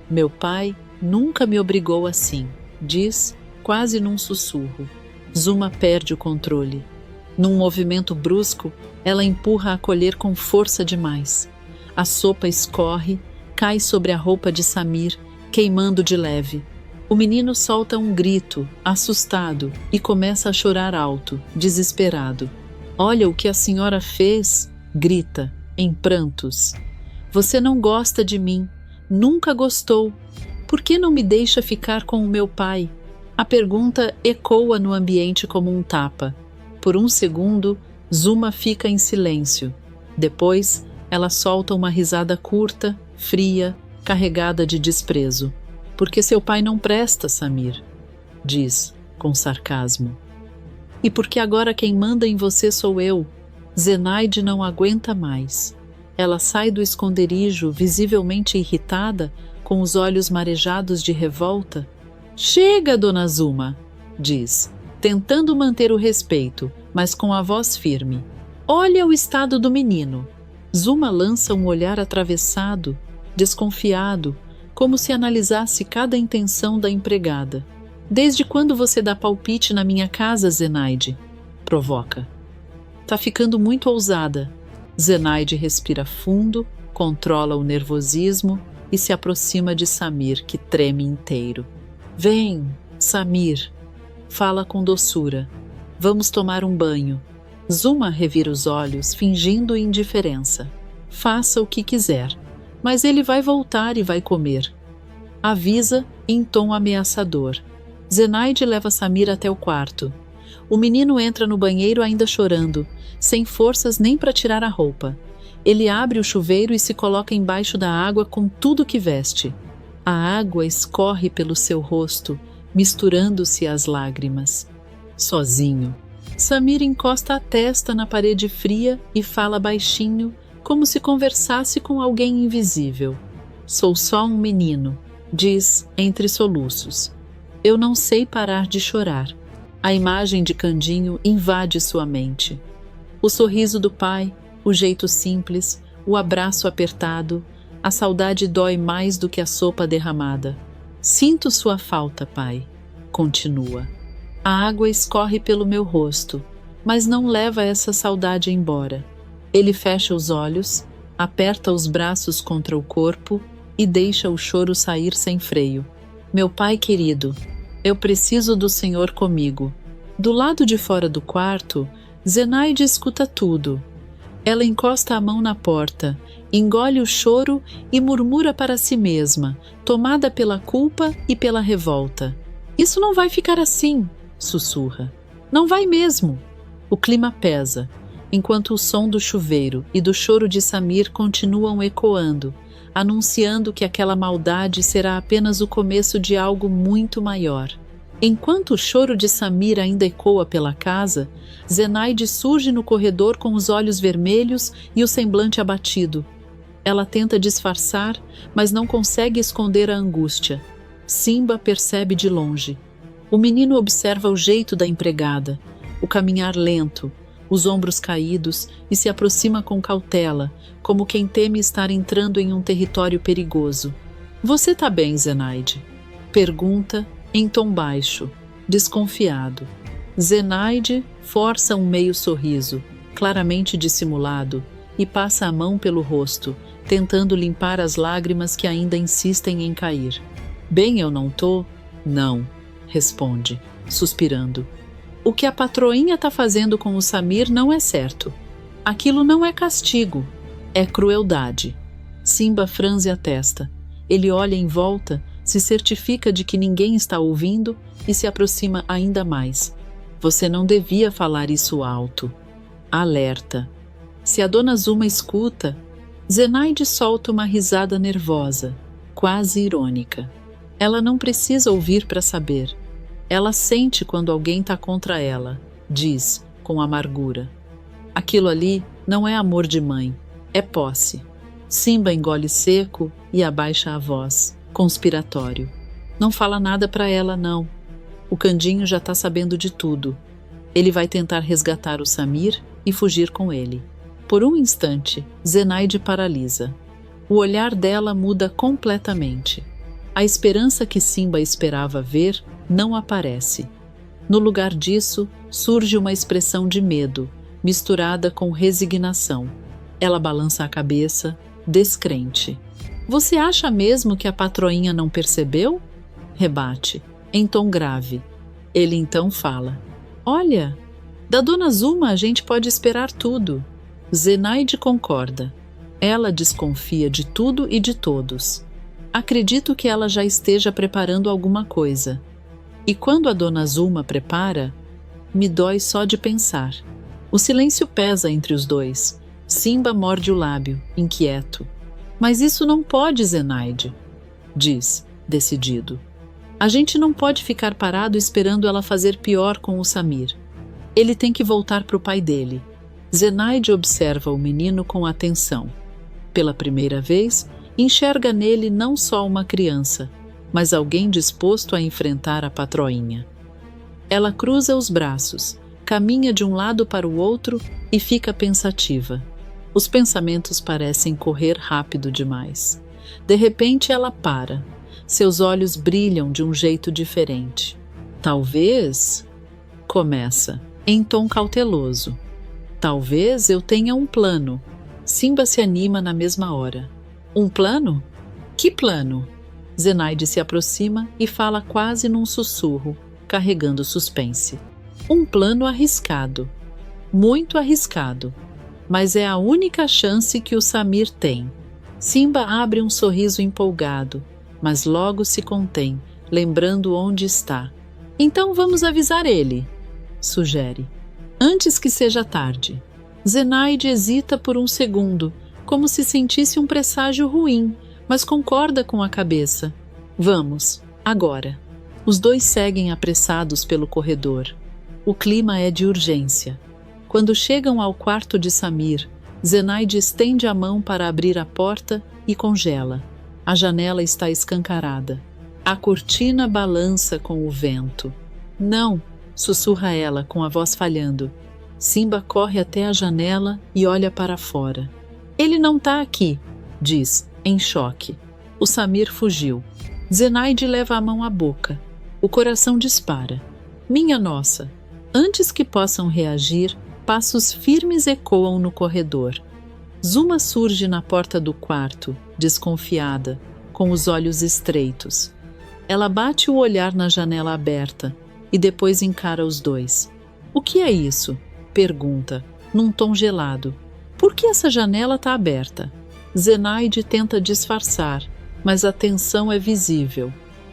Meu pai nunca me obrigou assim, diz, quase num sussurro. Zuma perde o controle. Num movimento brusco, ela empurra a colher com força demais. A sopa escorre, cai sobre a roupa de Samir, queimando de leve. O menino solta um grito, assustado, e começa a chorar alto, desesperado. Olha o que a senhora fez, grita, em prantos. Você não gosta de mim, nunca gostou. Por que não me deixa ficar com o meu pai? A pergunta ecoa no ambiente como um tapa. Por um segundo, Zuma fica em silêncio. Depois, ela solta uma risada curta, fria, carregada de desprezo. Porque seu pai não presta, Samir, diz, com sarcasmo. E porque agora quem manda em você sou eu. Zenaide não aguenta mais. Ela sai do esconderijo, visivelmente irritada, com os olhos marejados de revolta. Chega, dona Zuma, diz, tentando manter o respeito, mas com a voz firme. Olha o estado do menino. Zuma lança um olhar atravessado, desconfiado, como se analisasse cada intenção da empregada. Desde quando você dá palpite na minha casa, Zenaide? Provoca. Tá ficando muito ousada. Zenaide respira fundo, controla o nervosismo e se aproxima de Samir, que treme inteiro. Vem, Samir, fala com doçura. Vamos tomar um banho. Zuma revira os olhos, fingindo indiferença. Faça o que quiser, mas ele vai voltar e vai comer. Avisa em tom ameaçador. Zenaide leva Samir até o quarto. O menino entra no banheiro ainda chorando, sem forças nem para tirar a roupa. Ele abre o chuveiro e se coloca embaixo da água com tudo que veste. A água escorre pelo seu rosto, misturando-se às lágrimas. Sozinho, Samir encosta a testa na parede fria e fala baixinho, como se conversasse com alguém invisível. Sou só um menino, diz entre soluços. Eu não sei parar de chorar. A imagem de Candinho invade sua mente. O sorriso do pai, o jeito simples, o abraço apertado, a saudade dói mais do que a sopa derramada. Sinto sua falta, pai, continua. A água escorre pelo meu rosto, mas não leva essa saudade embora. Ele fecha os olhos, aperta os braços contra o corpo e deixa o choro sair sem freio. Meu pai querido, eu preciso do senhor comigo. Do lado de fora do quarto, Zenaide escuta tudo. Ela encosta a mão na porta, engole o choro e murmura para si mesma, tomada pela culpa e pela revolta. Isso não vai ficar assim, sussurra. Não vai mesmo. O clima pesa, enquanto o som do chuveiro e do choro de Samir continuam ecoando, anunciando que aquela maldade será apenas o começo de algo muito maior. Enquanto o choro de Samir ainda ecoa pela casa, Zenaide surge no corredor com os olhos vermelhos e o semblante abatido. Ela tenta disfarçar, mas não consegue esconder a angústia. Simba percebe de longe. O menino observa o jeito da empregada, o caminhar lento, os ombros caídos e se aproxima com cautela, como quem teme estar entrando em um território perigoso. Você tá bem, Zenaide? Pergunta em tom baixo, desconfiado. Zenaide força um meio sorriso, claramente dissimulado, e passa a mão pelo rosto, tentando limpar as lágrimas que ainda insistem em cair. Bem, eu não tô? Não, responde, suspirando. O que a patroinha tá fazendo com o Samir não é certo. Aquilo não é castigo, é crueldade. Simba franze a testa. Ele olha em volta, se certifica de que ninguém está ouvindo e se aproxima ainda mais. Você não devia falar isso alto. Alerta. Se a dona Zuma escuta, Zenaide solta uma risada nervosa, quase irônica. Ela não precisa ouvir para saber. Ela sente quando alguém está contra ela, diz, com amargura. Aquilo ali não é amor de mãe, é posse. Simba engole seco e abaixa a voz, conspiratório. Não fala nada para ela, não. O Candinho já está sabendo de tudo. Ele vai tentar resgatar o Samir e fugir com ele. Por um instante, Zenaide paralisa. O olhar dela muda completamente. A esperança que Simba esperava ver não aparece. No lugar disso, surge uma expressão de medo, misturada com resignação. Ela balança a cabeça, descrente. Você acha mesmo que a patroinha não percebeu? Rebate, em tom grave. Ele então fala. Olha, da dona Zuma a gente pode esperar tudo. Zenaide concorda. Ela desconfia de tudo e de todos. Acredito que ela já esteja preparando alguma coisa. E quando a dona Zuma prepara, me dói só de pensar. O silêncio pesa entre os dois. Simba morde o lábio, inquieto. Mas isso não pode, Zenaide, diz, decidido. A gente não pode ficar parado esperando ela fazer pior com o Samir. Ele tem que voltar para o pai dele. Zenaide observa o menino com atenção. Pela primeira vez, enxerga nele não só uma criança, mas alguém disposto a enfrentar a patroinha. Ela cruza os braços, caminha de um lado para o outro e fica pensativa. Os pensamentos parecem correr rápido demais. De repente ela para. Seus olhos brilham de um jeito diferente. Talvez... Começa, em tom cauteloso. Talvez eu tenha um plano. Simba se anima na mesma hora. Um plano? Que plano? Zenaide se aproxima e fala quase num sussurro, carregando suspense. Um plano arriscado. Muito arriscado. Mas é a única chance que o Samir tem. Simba abre um sorriso empolgado, mas logo se contém, lembrando onde está. Então vamos avisar ele, sugere. Antes que seja tarde. Zenaide hesita por um segundo, como se sentisse um presságio ruim, mas concorda com a cabeça. Vamos, agora. Os dois seguem apressados pelo corredor. O clima é de urgência. Quando chegam ao quarto de Samir, Zenaide estende a mão para abrir a porta e congela. A janela está escancarada. A cortina balança com o vento. Não, sussurra ela com a voz falhando. Simba corre até a janela e olha para fora. Ele não está aqui, diz, em choque. O Samir fugiu. Zenaide leva a mão à boca. O coração dispara. Minha nossa! Antes que possam reagir, passos firmes ecoam no corredor. Zuma surge na porta do quarto, desconfiada, com os olhos estreitos. Ela bate o olhar na janela aberta e depois encara os dois. O que é isso? Pergunta, num tom gelado. Por que essa janela está aberta? Zenaide tenta disfarçar, mas a tensão é visível.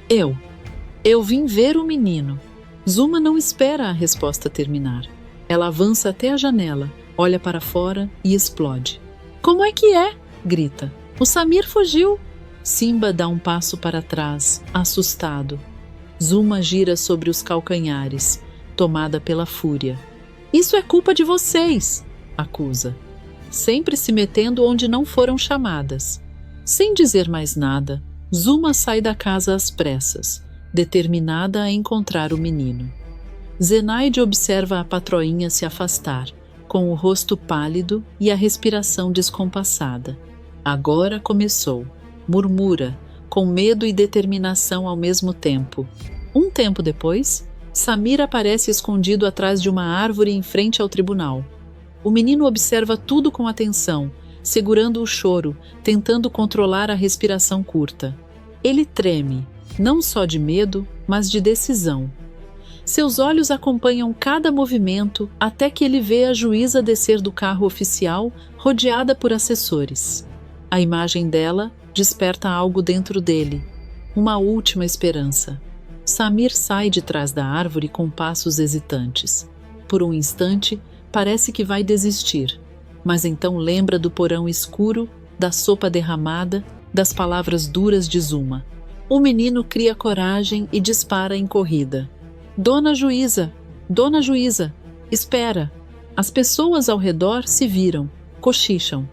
Eu vim ver o menino. Zuma não espera a resposta terminar. Ela avança até a janela, olha para fora e explode. Como é que é? Grita. O Samir fugiu. Simba dá um passo para trás, assustado. Zuma gira sobre os calcanhares, tomada pela fúria. Isso é culpa de vocês, acusa. Sempre se metendo onde não foram chamadas. Sem dizer mais nada, Zuma sai da casa às pressas, determinada a encontrar o menino. Zenaide observa a patroinha se afastar, com o rosto pálido e a respiração descompassada. Agora começou. Murmura, com medo e determinação ao mesmo tempo. Um tempo depois, Samir aparece escondido atrás de uma árvore em frente ao tribunal. O menino observa tudo com atenção, segurando o choro, tentando controlar a respiração curta. Ele treme, não só de medo, mas de decisão. Seus olhos acompanham cada movimento até que ele vê a juíza descer do carro oficial, rodeada por assessores. A imagem dela desperta algo dentro dele, uma última esperança. Samir sai de trás da árvore com passos hesitantes. Por um instante, parece que vai desistir, mas então lembra do porão escuro, da sopa derramada, das palavras duras de Zuma. O menino cria coragem e dispara em corrida. Dona Juíza! Dona Juíza! Espera! As pessoas ao redor se viram, cochicham.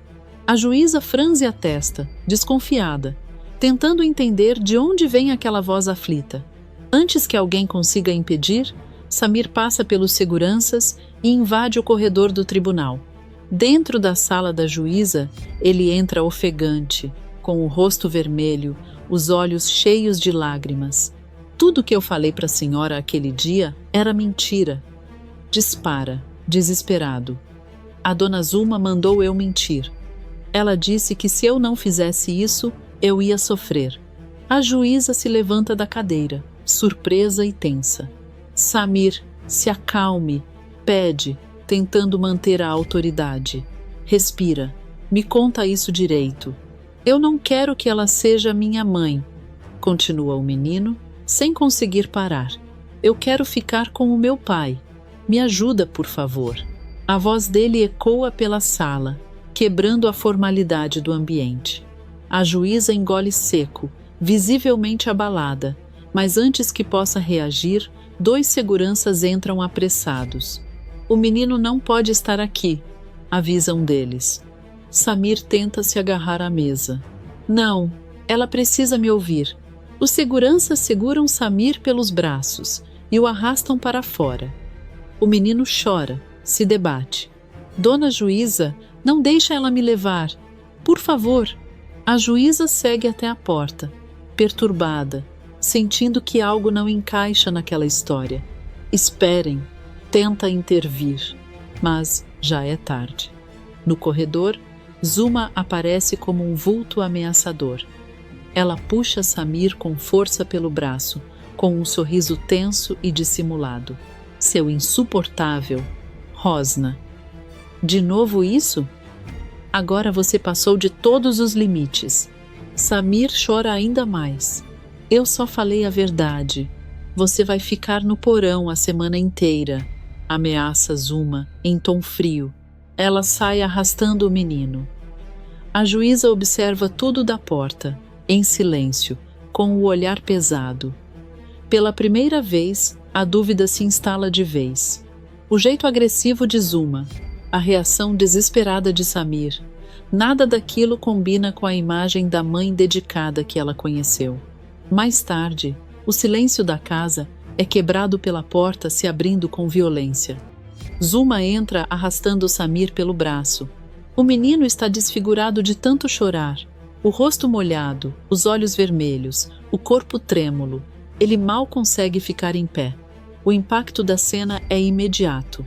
A juíza franze a testa, desconfiada, tentando entender de onde vem aquela voz aflita. Antes que alguém consiga impedir, Samir passa pelos seguranças e invade o corredor do tribunal. Dentro da sala da juíza, ele entra ofegante, com o rosto vermelho, os olhos cheios de lágrimas. Tudo que eu falei para a senhora aquele dia era mentira. Dispara, desesperado. A dona Zuma mandou eu mentir. Ela disse que se eu não fizesse isso, eu ia sofrer. A juíza se levanta da cadeira, surpresa e tensa. Samir, se acalme, pede, tentando manter a autoridade. Respira. Me conta isso direito. Eu não quero que ela seja minha mãe, continua o menino, sem conseguir parar. Eu quero ficar com o meu pai. Me ajuda, por favor. A voz dele ecoa pela sala, quebrando a formalidade do ambiente. A juíza engole seco, visivelmente abalada, mas antes que possa reagir, 2 seguranças entram apressados. O menino não pode estar aqui, avisa um deles. Samir tenta se agarrar à mesa. Não, ela precisa me ouvir. Os seguranças seguram Samir pelos braços e o arrastam para fora. O menino chora, se debate. Dona Juíza, não deixa ela me levar. Por favor. A juíza segue até a porta, perturbada, sentindo que algo não encaixa naquela história. Esperem, tenta intervir, mas já é tarde. No corredor, Zuma aparece como um vulto ameaçador. Ela puxa Samir com força pelo braço, com um sorriso tenso e dissimulado. Seu insuportável rosna. De novo isso? Agora você passou de todos os limites. Samir chora ainda mais. Eu só falei a verdade. Você vai ficar no porão a semana inteira, ameaça Zuma em tom frio. Ela sai arrastando o menino. A juíza observa tudo da porta, em silêncio, com o olhar pesado. Pela primeira vez, a dúvida se instala de vez. O jeito agressivo de Zuma, a reação desesperada de Samir, nada daquilo combina com a imagem da mãe dedicada que ela conheceu. Mais tarde, o silêncio da casa é quebrado pela porta se abrindo com violência. Zuma entra arrastando Samir pelo braço. O menino está desfigurado de tanto chorar, o rosto molhado, os olhos vermelhos, o corpo trêmulo. Ele mal consegue ficar em pé. O impacto da cena é imediato.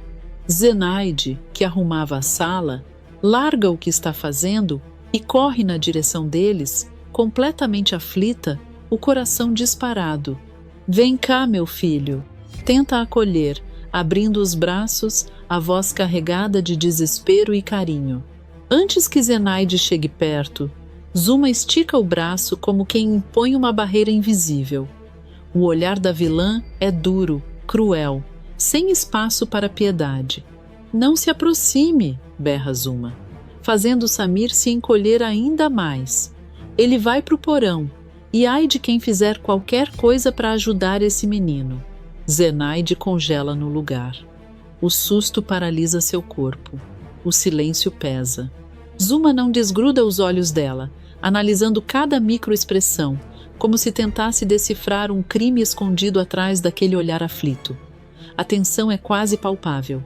Zenaide, que arrumava a sala, larga o que está fazendo e corre na direção deles, completamente aflita, o coração disparado. Vem cá, meu filho. Tenta acolher, abrindo os braços, a voz carregada de desespero e carinho. Antes que Zenaide chegue perto, Zuma estica o braço como quem impõe uma barreira invisível. O olhar da vilã é duro, cruel, sem espaço para piedade. Não se aproxime, berra Zuma, fazendo Samir se encolher ainda mais. Ele vai para o porão, e ai de quem fizer qualquer coisa para ajudar esse menino. Zenaide congela no lugar. O susto paralisa seu corpo. O silêncio pesa. Zuma não desgruda os olhos dela, analisando cada microexpressão, como se tentasse decifrar um crime escondido atrás daquele olhar aflito. A tensão é quase palpável.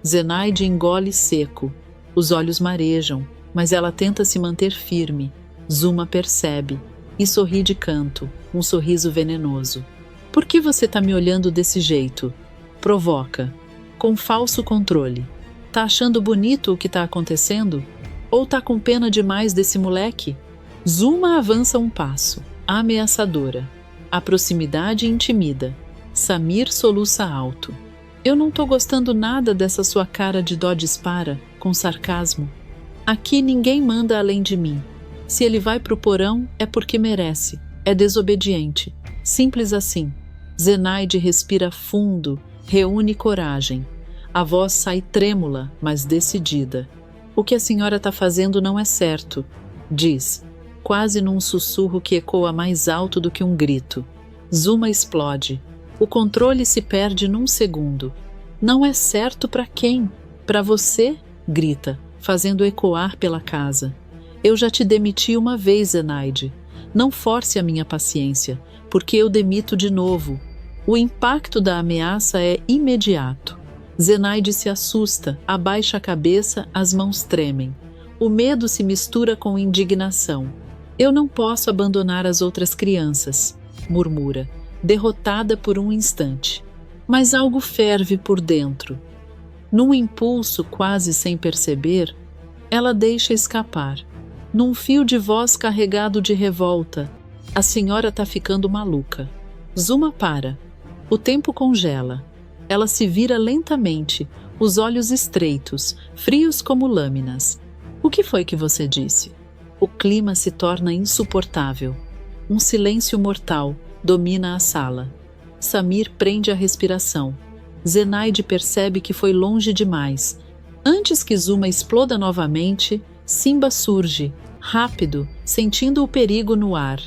Zenaide engole seco. Os olhos marejam, mas ela tenta se manter firme. Zuma percebe e sorri de canto, um sorriso venenoso. Por que você está me olhando desse jeito? Provoca, com falso controle. Tá achando bonito o que está acontecendo? Ou tá com pena demais desse moleque? Zuma avança um passo, ameaçadora. A proximidade intimida. Samir soluça alto. Eu não tô gostando nada dessa sua cara de dó dispara, com sarcasmo. Aqui ninguém manda além de mim. Se ele vai pro porão, é porque merece. É desobediente. Simples assim. Zenaide respira fundo, reúne coragem. A voz sai trêmula, mas decidida. O que a senhora está fazendo não é certo, diz, quase num sussurro que ecoa mais alto do que um grito. Zuma explode. O controle se perde num segundo. Não é certo para quem? Para você? Grita, fazendo ecoar pela casa. Eu já te demiti uma vez, Zenaide. Não force a minha paciência, porque eu demito de novo. O impacto da ameaça é imediato. Zenaide se assusta, abaixa a cabeça, as mãos tremem. O medo se mistura com indignação. Eu não posso abandonar as outras crianças, murmura, derrotada por um instante. Mas algo ferve por dentro. Num impulso quase sem perceber, ela deixa escapar. Num fio de voz carregado de revolta, a senhora tá ficando maluca. Zuma para. O tempo congela. Ela se vira lentamente, os olhos estreitos, frios como lâminas. O que foi que você disse? O clima se torna insuportável. Um silêncio mortal domina a sala. Samir prende a respiração. Zenaide percebe que foi longe demais. Antes que Zuma exploda novamente, Simba surge, rápido, sentindo o perigo no ar.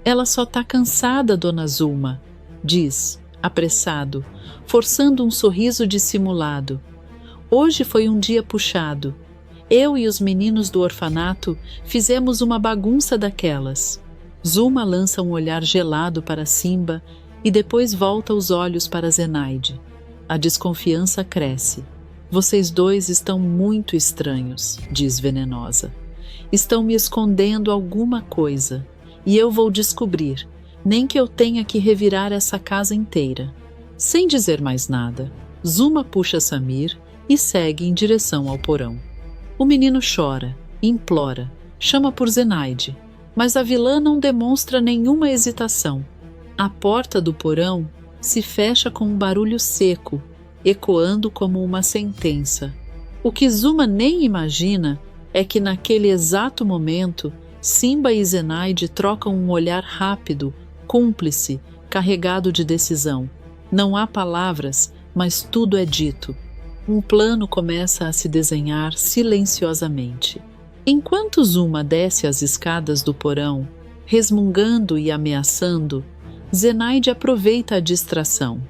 Ela só tá cansada, dona Zuma, diz, apressado, forçando um sorriso dissimulado. Hoje foi um dia puxado. Eu e os meninos do orfanato fizemos uma bagunça daquelas. Zuma lança um olhar gelado para Simba e depois volta os olhos para Zenaide. A desconfiança cresce. Vocês dois estão muito estranhos, diz venenosa. Estão me escondendo alguma coisa, e eu vou descobrir, nem que eu tenha que revirar essa casa inteira. Sem dizer mais nada, Zuma puxa Samir e segue em direção ao porão. O menino chora, implora, chama por Zenaide, mas a vilã não demonstra nenhuma hesitação. A porta do porão se fecha com um barulho seco, ecoando como uma sentença. O que Zuma nem imagina é que naquele exato momento, Simba e Zenaide trocam um olhar rápido, cúmplice, carregado de decisão. Não há palavras, mas tudo é dito. Um plano começa a se desenhar silenciosamente. Enquanto Zuma desce as escadas do porão, resmungando e ameaçando, Zenaide aproveita a distração.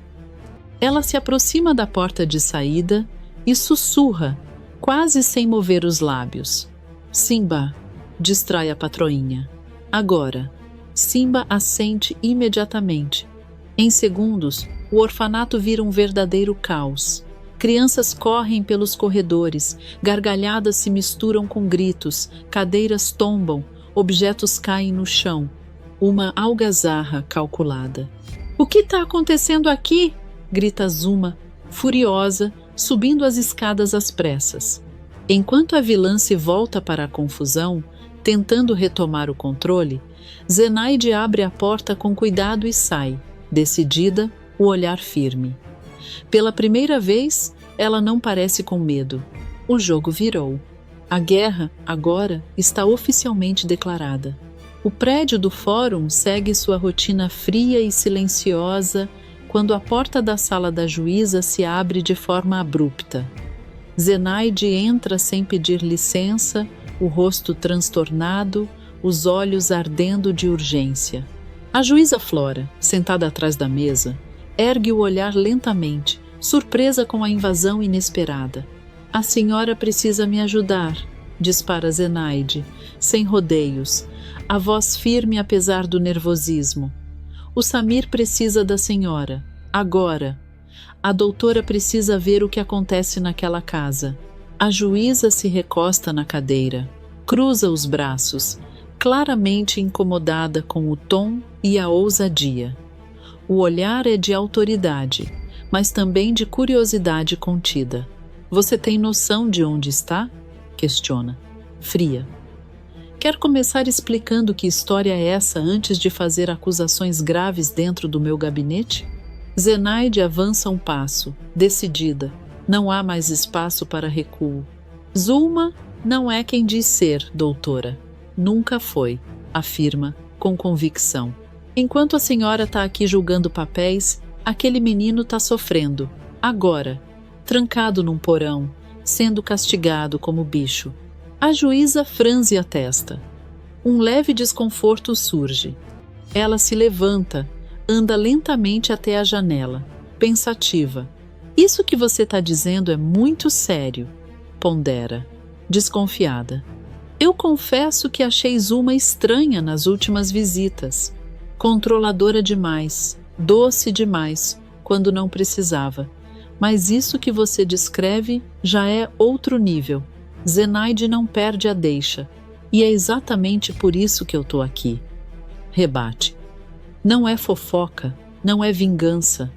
Ela se aproxima da porta de saída e sussurra, quase sem mover os lábios. Simba, distrai a patroinha. Agora. Simba assente imediatamente. Em segundos, o orfanato vira um verdadeiro caos. Crianças correm pelos corredores, gargalhadas se misturam com gritos, cadeiras tombam, objetos caem no chão. Uma algazarra calculada. O que está acontecendo aqui? Grita Zuma, furiosa, subindo as escadas às pressas. Enquanto a vilã se volta para a confusão, tentando retomar o controle, Zenaide abre a porta com cuidado e sai, decidida, o olhar firme. Pela primeira vez, ela não parece com medo. O jogo virou. A guerra, agora, está oficialmente declarada. O prédio do fórum segue sua rotina fria e silenciosa quando a porta da sala da juíza se abre de forma abrupta. Zenaide entra sem pedir licença, o rosto transtornado, os olhos ardendo de urgência. A juíza Flora, sentada atrás da mesa, ergue o olhar lentamente, surpresa com a invasão inesperada. A senhora precisa me ajudar, diz para Zenaide, sem rodeios, a voz firme apesar do nervosismo. O Samir precisa da senhora, agora. A doutora precisa ver o que acontece naquela casa. A juíza se recosta na cadeira, cruza os braços, claramente incomodada com o tom e a ousadia. O olhar é de autoridade, mas também de curiosidade contida. Você tem noção de onde está? Questiona, fria. Quer começar explicando que história é essa antes de fazer acusações graves dentro do meu gabinete? Zenaide avança um passo, decidida. Não há mais espaço para recuo. Zuma não é quem diz ser, doutora. Nunca foi, afirma, com convicção. Enquanto a senhora está aqui julgando papéis, aquele menino está sofrendo, agora, trancado num porão, sendo castigado como bicho. A juíza franze a testa. Um leve desconforto surge. Ela se levanta, anda lentamente até a janela, pensativa. Isso que você está dizendo é muito sério, pondera, desconfiada. Eu confesso que achei Zuma estranha nas últimas visitas. Controladora demais, doce demais, quando não precisava. Mas isso que você descreve já é outro nível. Zenaide não perde a deixa, e é exatamente por isso que eu estou aqui. Rebate. Não é fofoca, não é vingança.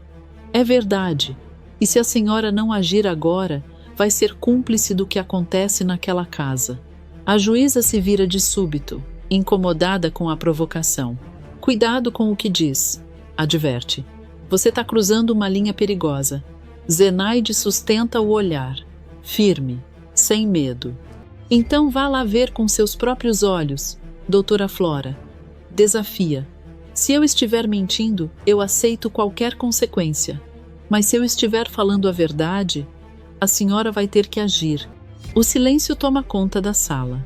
É verdade, e se a senhora não agir agora, vai ser cúmplice do que acontece naquela casa. A juíza se vira de súbito, incomodada com a provocação. Cuidado com o que diz, adverte. Você está cruzando uma linha perigosa. Zenaide sustenta o olhar, firme, sem medo. Então vá lá ver com seus próprios olhos, doutora Flora. Desafia. Se eu estiver mentindo, eu aceito qualquer consequência. Mas se eu estiver falando a verdade, a senhora vai ter que agir. O silêncio toma conta da sala.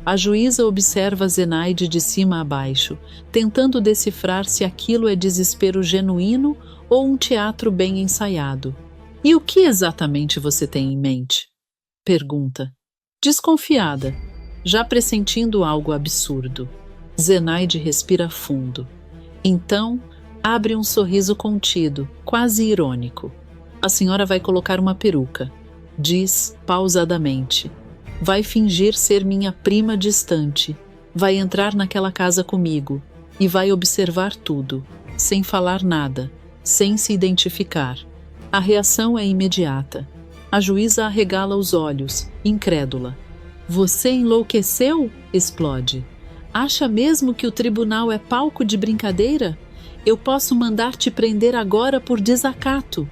A juíza observa Zenaide de cima a baixo, tentando decifrar se aquilo é desespero genuíno ou um teatro bem ensaiado. E o que exatamente você tem em mente? Pergunta. Desconfiada, já pressentindo algo absurdo. Zenaide respira fundo. Então, abre um sorriso contido, quase irônico. A senhora vai colocar uma peruca. Diz pausadamente. Vai fingir ser minha prima distante. Vai entrar naquela casa comigo e vai observar tudo, sem falar nada, sem se identificar. A reação é imediata. A juíza arregala os olhos, incrédula. Você enlouqueceu? Explode. Acha mesmo que o tribunal é palco de brincadeira? Eu posso mandar te prender agora por desacato.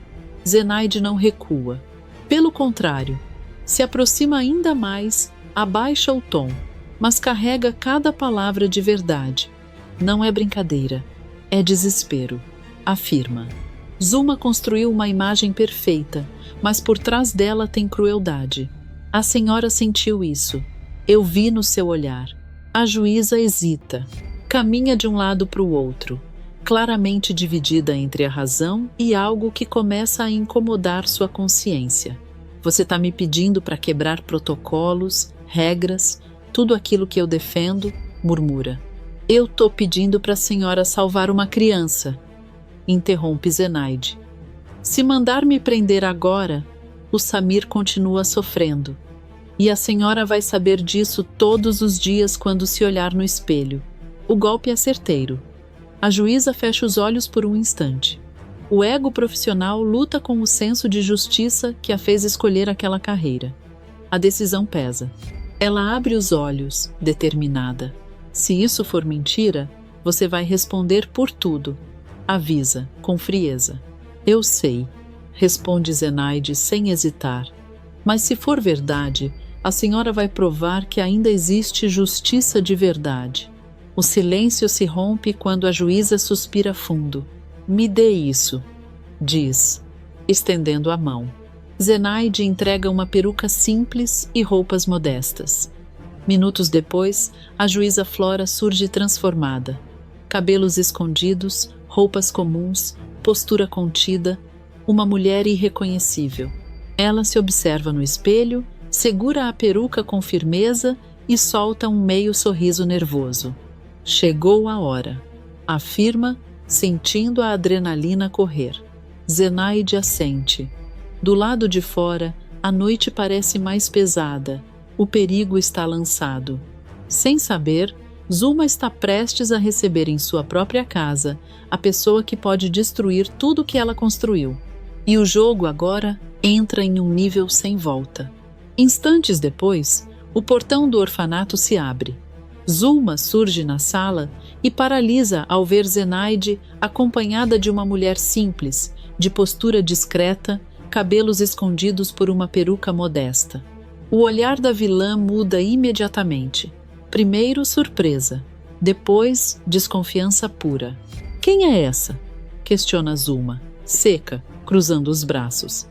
Zenaide não recua. Pelo contrário, se aproxima ainda mais, abaixa o tom, mas carrega cada palavra de verdade. Não é brincadeira, é desespero, afirma. Zuma construiu uma imagem perfeita, mas por trás dela tem crueldade. A senhora sentiu isso. Eu vi no seu olhar. A juíza hesita, caminha de um lado para o outro, claramente dividida entre a razão e algo que começa a incomodar sua consciência. Você está me pedindo para quebrar protocolos, regras, tudo aquilo que eu defendo, murmura. Eu estou pedindo para a senhora salvar uma criança, interrompe Zenaide. Se mandar me prender agora, o Samir continua sofrendo. E a senhora vai saber disso todos os dias quando se olhar no espelho. O golpe é certeiro. A juíza fecha os olhos por um instante. O ego profissional luta com o senso de justiça que a fez escolher aquela carreira. A decisão pesa. Ela abre os olhos, determinada. Se isso for mentira, você vai responder por tudo. Avisa, com frieza. Eu sei, responde Zenaide sem hesitar. Mas se for verdade, a senhora vai provar que ainda existe justiça de verdade. O silêncio se rompe quando a juíza suspira fundo. Me dê isso, diz, estendendo a mão. Zenaide entrega uma peruca simples e roupas modestas. Minutos depois, a juíza Flora surge transformada. Cabelos escondidos, roupas comuns, postura contida, uma mulher irreconhecível. Ela se observa no espelho, segura a peruca com firmeza e solta um meio sorriso nervoso. Chegou a hora, afirma, sentindo a adrenalina correr. Zenaide assente. Do lado de fora, a noite parece mais pesada. O perigo está lançado. Sem saber, Zuma está prestes a receber em sua própria casa a pessoa que pode destruir tudo que ela construiu. E o jogo agora entra em um nível sem volta. Instantes depois, o portão do orfanato se abre. Zuma surge na sala e paralisa ao ver Zenaide acompanhada de uma mulher simples, de postura discreta, cabelos escondidos por uma peruca modesta. O olhar da vilã muda imediatamente. Primeiro, surpresa. Depois, desconfiança pura. Quem é essa? Questiona Zuma, seca, cruzando os braços.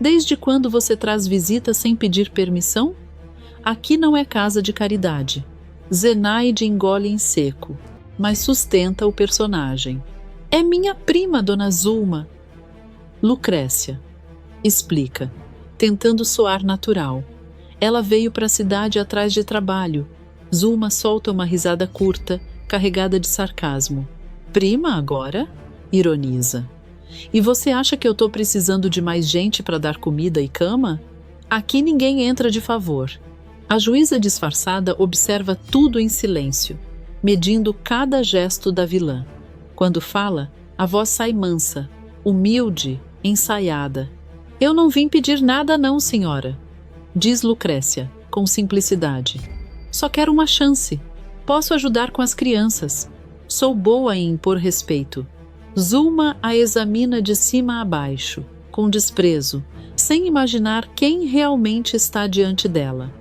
Desde quando você traz visitas sem pedir permissão? Aqui não é casa de caridade. Zenaide engole em seco, mas sustenta o personagem. É minha prima, dona Zuma. Lucrécia. Explica, tentando soar natural. Ela veio para a cidade atrás de trabalho. Zuma solta uma risada curta, carregada de sarcasmo. Prima agora? Ironiza. E você acha que eu estou precisando de mais gente para dar comida e cama? Aqui ninguém entra de favor. A juíza disfarçada observa tudo em silêncio, medindo cada gesto da vilã. Quando fala, a voz sai mansa, humilde, ensaiada. Eu não vim pedir nada não, senhora, diz Lucrécia, com simplicidade. Só quero uma chance. Posso ajudar com as crianças. Sou boa em impor respeito. Zuma a examina de cima a baixo, com desprezo, sem imaginar quem realmente está diante dela.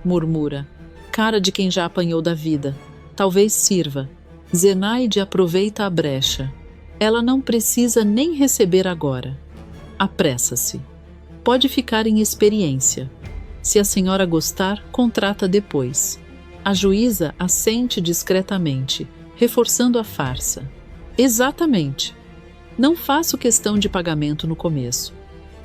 Murmura, cara de quem já apanhou da vida. Talvez sirva. Zenaide aproveita a brecha. Ela não precisa nem receber agora. Apressa-se. Pode ficar em experiência. Se a senhora gostar, contrata depois. A juíza assente discretamente, reforçando a farsa. Exatamente. Não faço questão de pagamento no começo.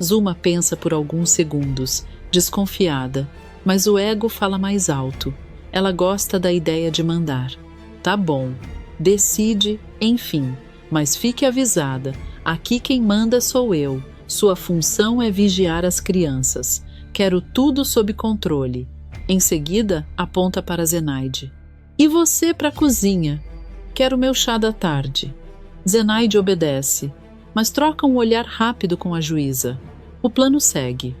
Zuma pensa por alguns segundos, desconfiada, mas o ego fala mais alto. Ela gosta da ideia de mandar. Tá bom. Decide, enfim. Mas fique avisada, aqui quem manda sou eu. Sua função é vigiar as crianças. Quero tudo sob controle. Em seguida, aponta para Zenaide. E você para a cozinha? Quero meu chá da tarde. Zenaide obedece, mas troca um olhar rápido com a juíza. O plano segue.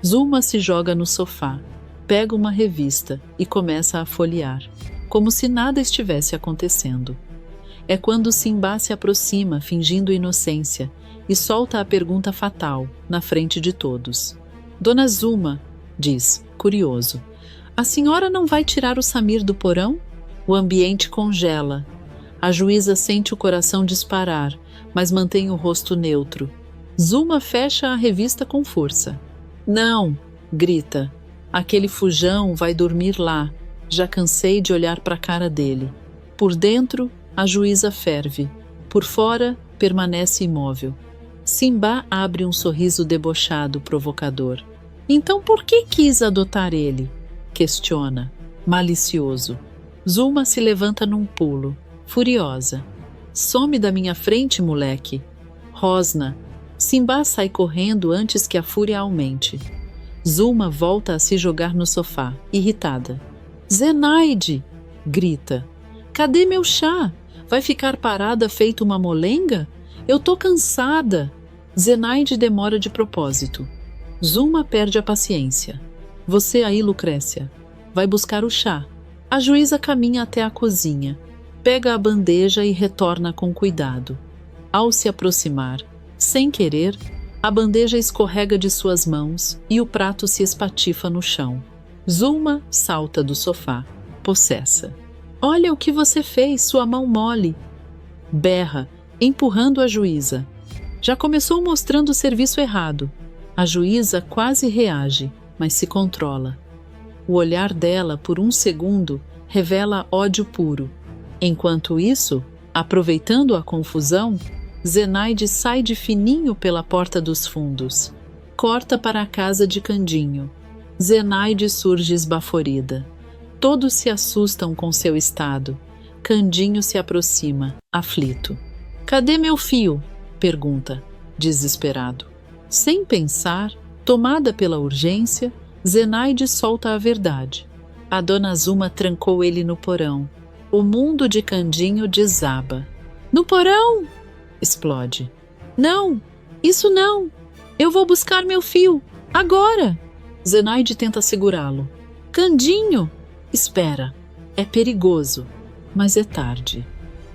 Zuma se joga no sofá, pega uma revista e começa a folhear, como se nada estivesse acontecendo. É quando Simba se aproxima, fingindo inocência, e solta a pergunta fatal, na frente de todos. Dona Zuma, diz, curioso, a senhora não vai tirar o Samir do porão? O ambiente congela. A juíza sente o coração disparar, mas mantém o rosto neutro. Zuma fecha a revista com força. Não, grita. Aquele fujão vai dormir lá. Já cansei de olhar para a cara dele. Por dentro, a juíza ferve. Por fora, permanece imóvel. Simba abre um sorriso debochado, provocador. Então por que quis adotar ele? Questiona, malicioso. Zuma se levanta num pulo, furiosa. Some da minha frente, moleque. Rosna. Simba sai correndo antes que a fúria aumente. Zuma volta a se jogar no sofá, irritada. Zenaide! Grita. Cadê meu chá? Vai ficar parada feito uma molenga? Eu tô cansada. Zenaide demora de propósito. Zuma perde a paciência. Você aí, Lucrécia. Vai buscar o chá. A juíza caminha até a cozinha. Pega a bandeja e retorna com cuidado. Ao se aproximar, sem querer, a bandeja escorrega de suas mãos e o prato se espatifa no chão. Zuma salta do sofá, possessa. Olha o que você fez, sua mão mole. Berra, empurrando a juíza. Já começou mostrando o serviço errado. A juíza quase reage, mas se controla. O olhar dela, por um segundo, revela ódio puro. Enquanto isso, aproveitando a confusão, Zenaide sai de fininho pela porta dos fundos. Corta para a casa de Candinho. Zenaide surge esbaforida. Todos se assustam com seu estado. Candinho se aproxima, aflito. Cadê meu fio? Pergunta, desesperado. Sem pensar, tomada pela urgência, Zenaide solta a verdade. A dona Zuma trancou ele no porão. O mundo de Candinho desaba. No porão? Explode. Não, isso não. Eu vou buscar meu fio. Agora. Zenaide tenta segurá-lo. Candinho! Espera. É perigoso. Mas é tarde.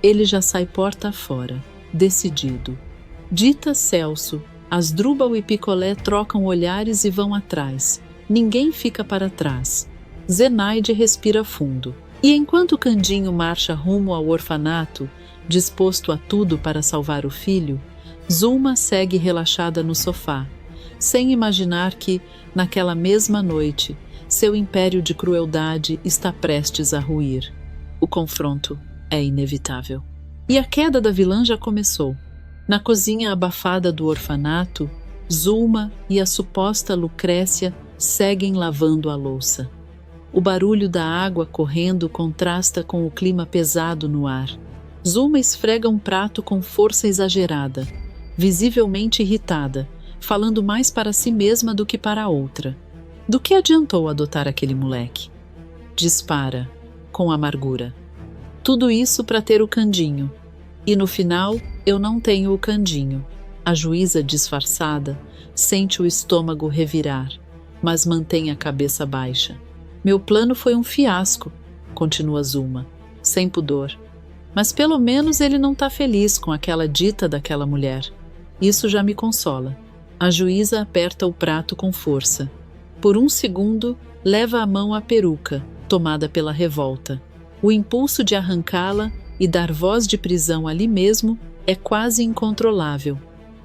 Ele já sai porta fora, decidido. Dita Celso, Asdrúbal e Picolé trocam olhares e vão atrás. Ninguém fica para trás. Zenaide respira fundo. E enquanto Candinho marcha rumo ao orfanato, disposto a tudo para salvar o filho, Zuma segue relaxada no sofá, sem imaginar que, naquela mesma noite, seu império de crueldade está prestes a ruir. O confronto é inevitável. E a queda da vilã já começou. Na cozinha abafada do orfanato, Zuma e a suposta Lucrécia seguem lavando a louça. O barulho da água correndo contrasta com o clima pesado no ar. Zuma esfrega um prato com força exagerada, visivelmente irritada, falando mais para si mesma do que para a outra. Do que adiantou adotar aquele moleque? Dispara, com amargura. Tudo isso para ter o Candinho. E no final, eu não tenho o Candinho. A juíza, disfarçada, sente o estômago revirar, mas mantém a cabeça baixa. Meu plano foi um fiasco, continua Zuma, sem pudor. Mas pelo menos ele não está feliz com aquela dita daquela mulher. Isso já me consola. A juíza aperta o prato com força. Por um segundo, leva a mão à peruca, tomada pela revolta. O impulso de arrancá-la e dar voz de prisão ali mesmo é quase incontrolável.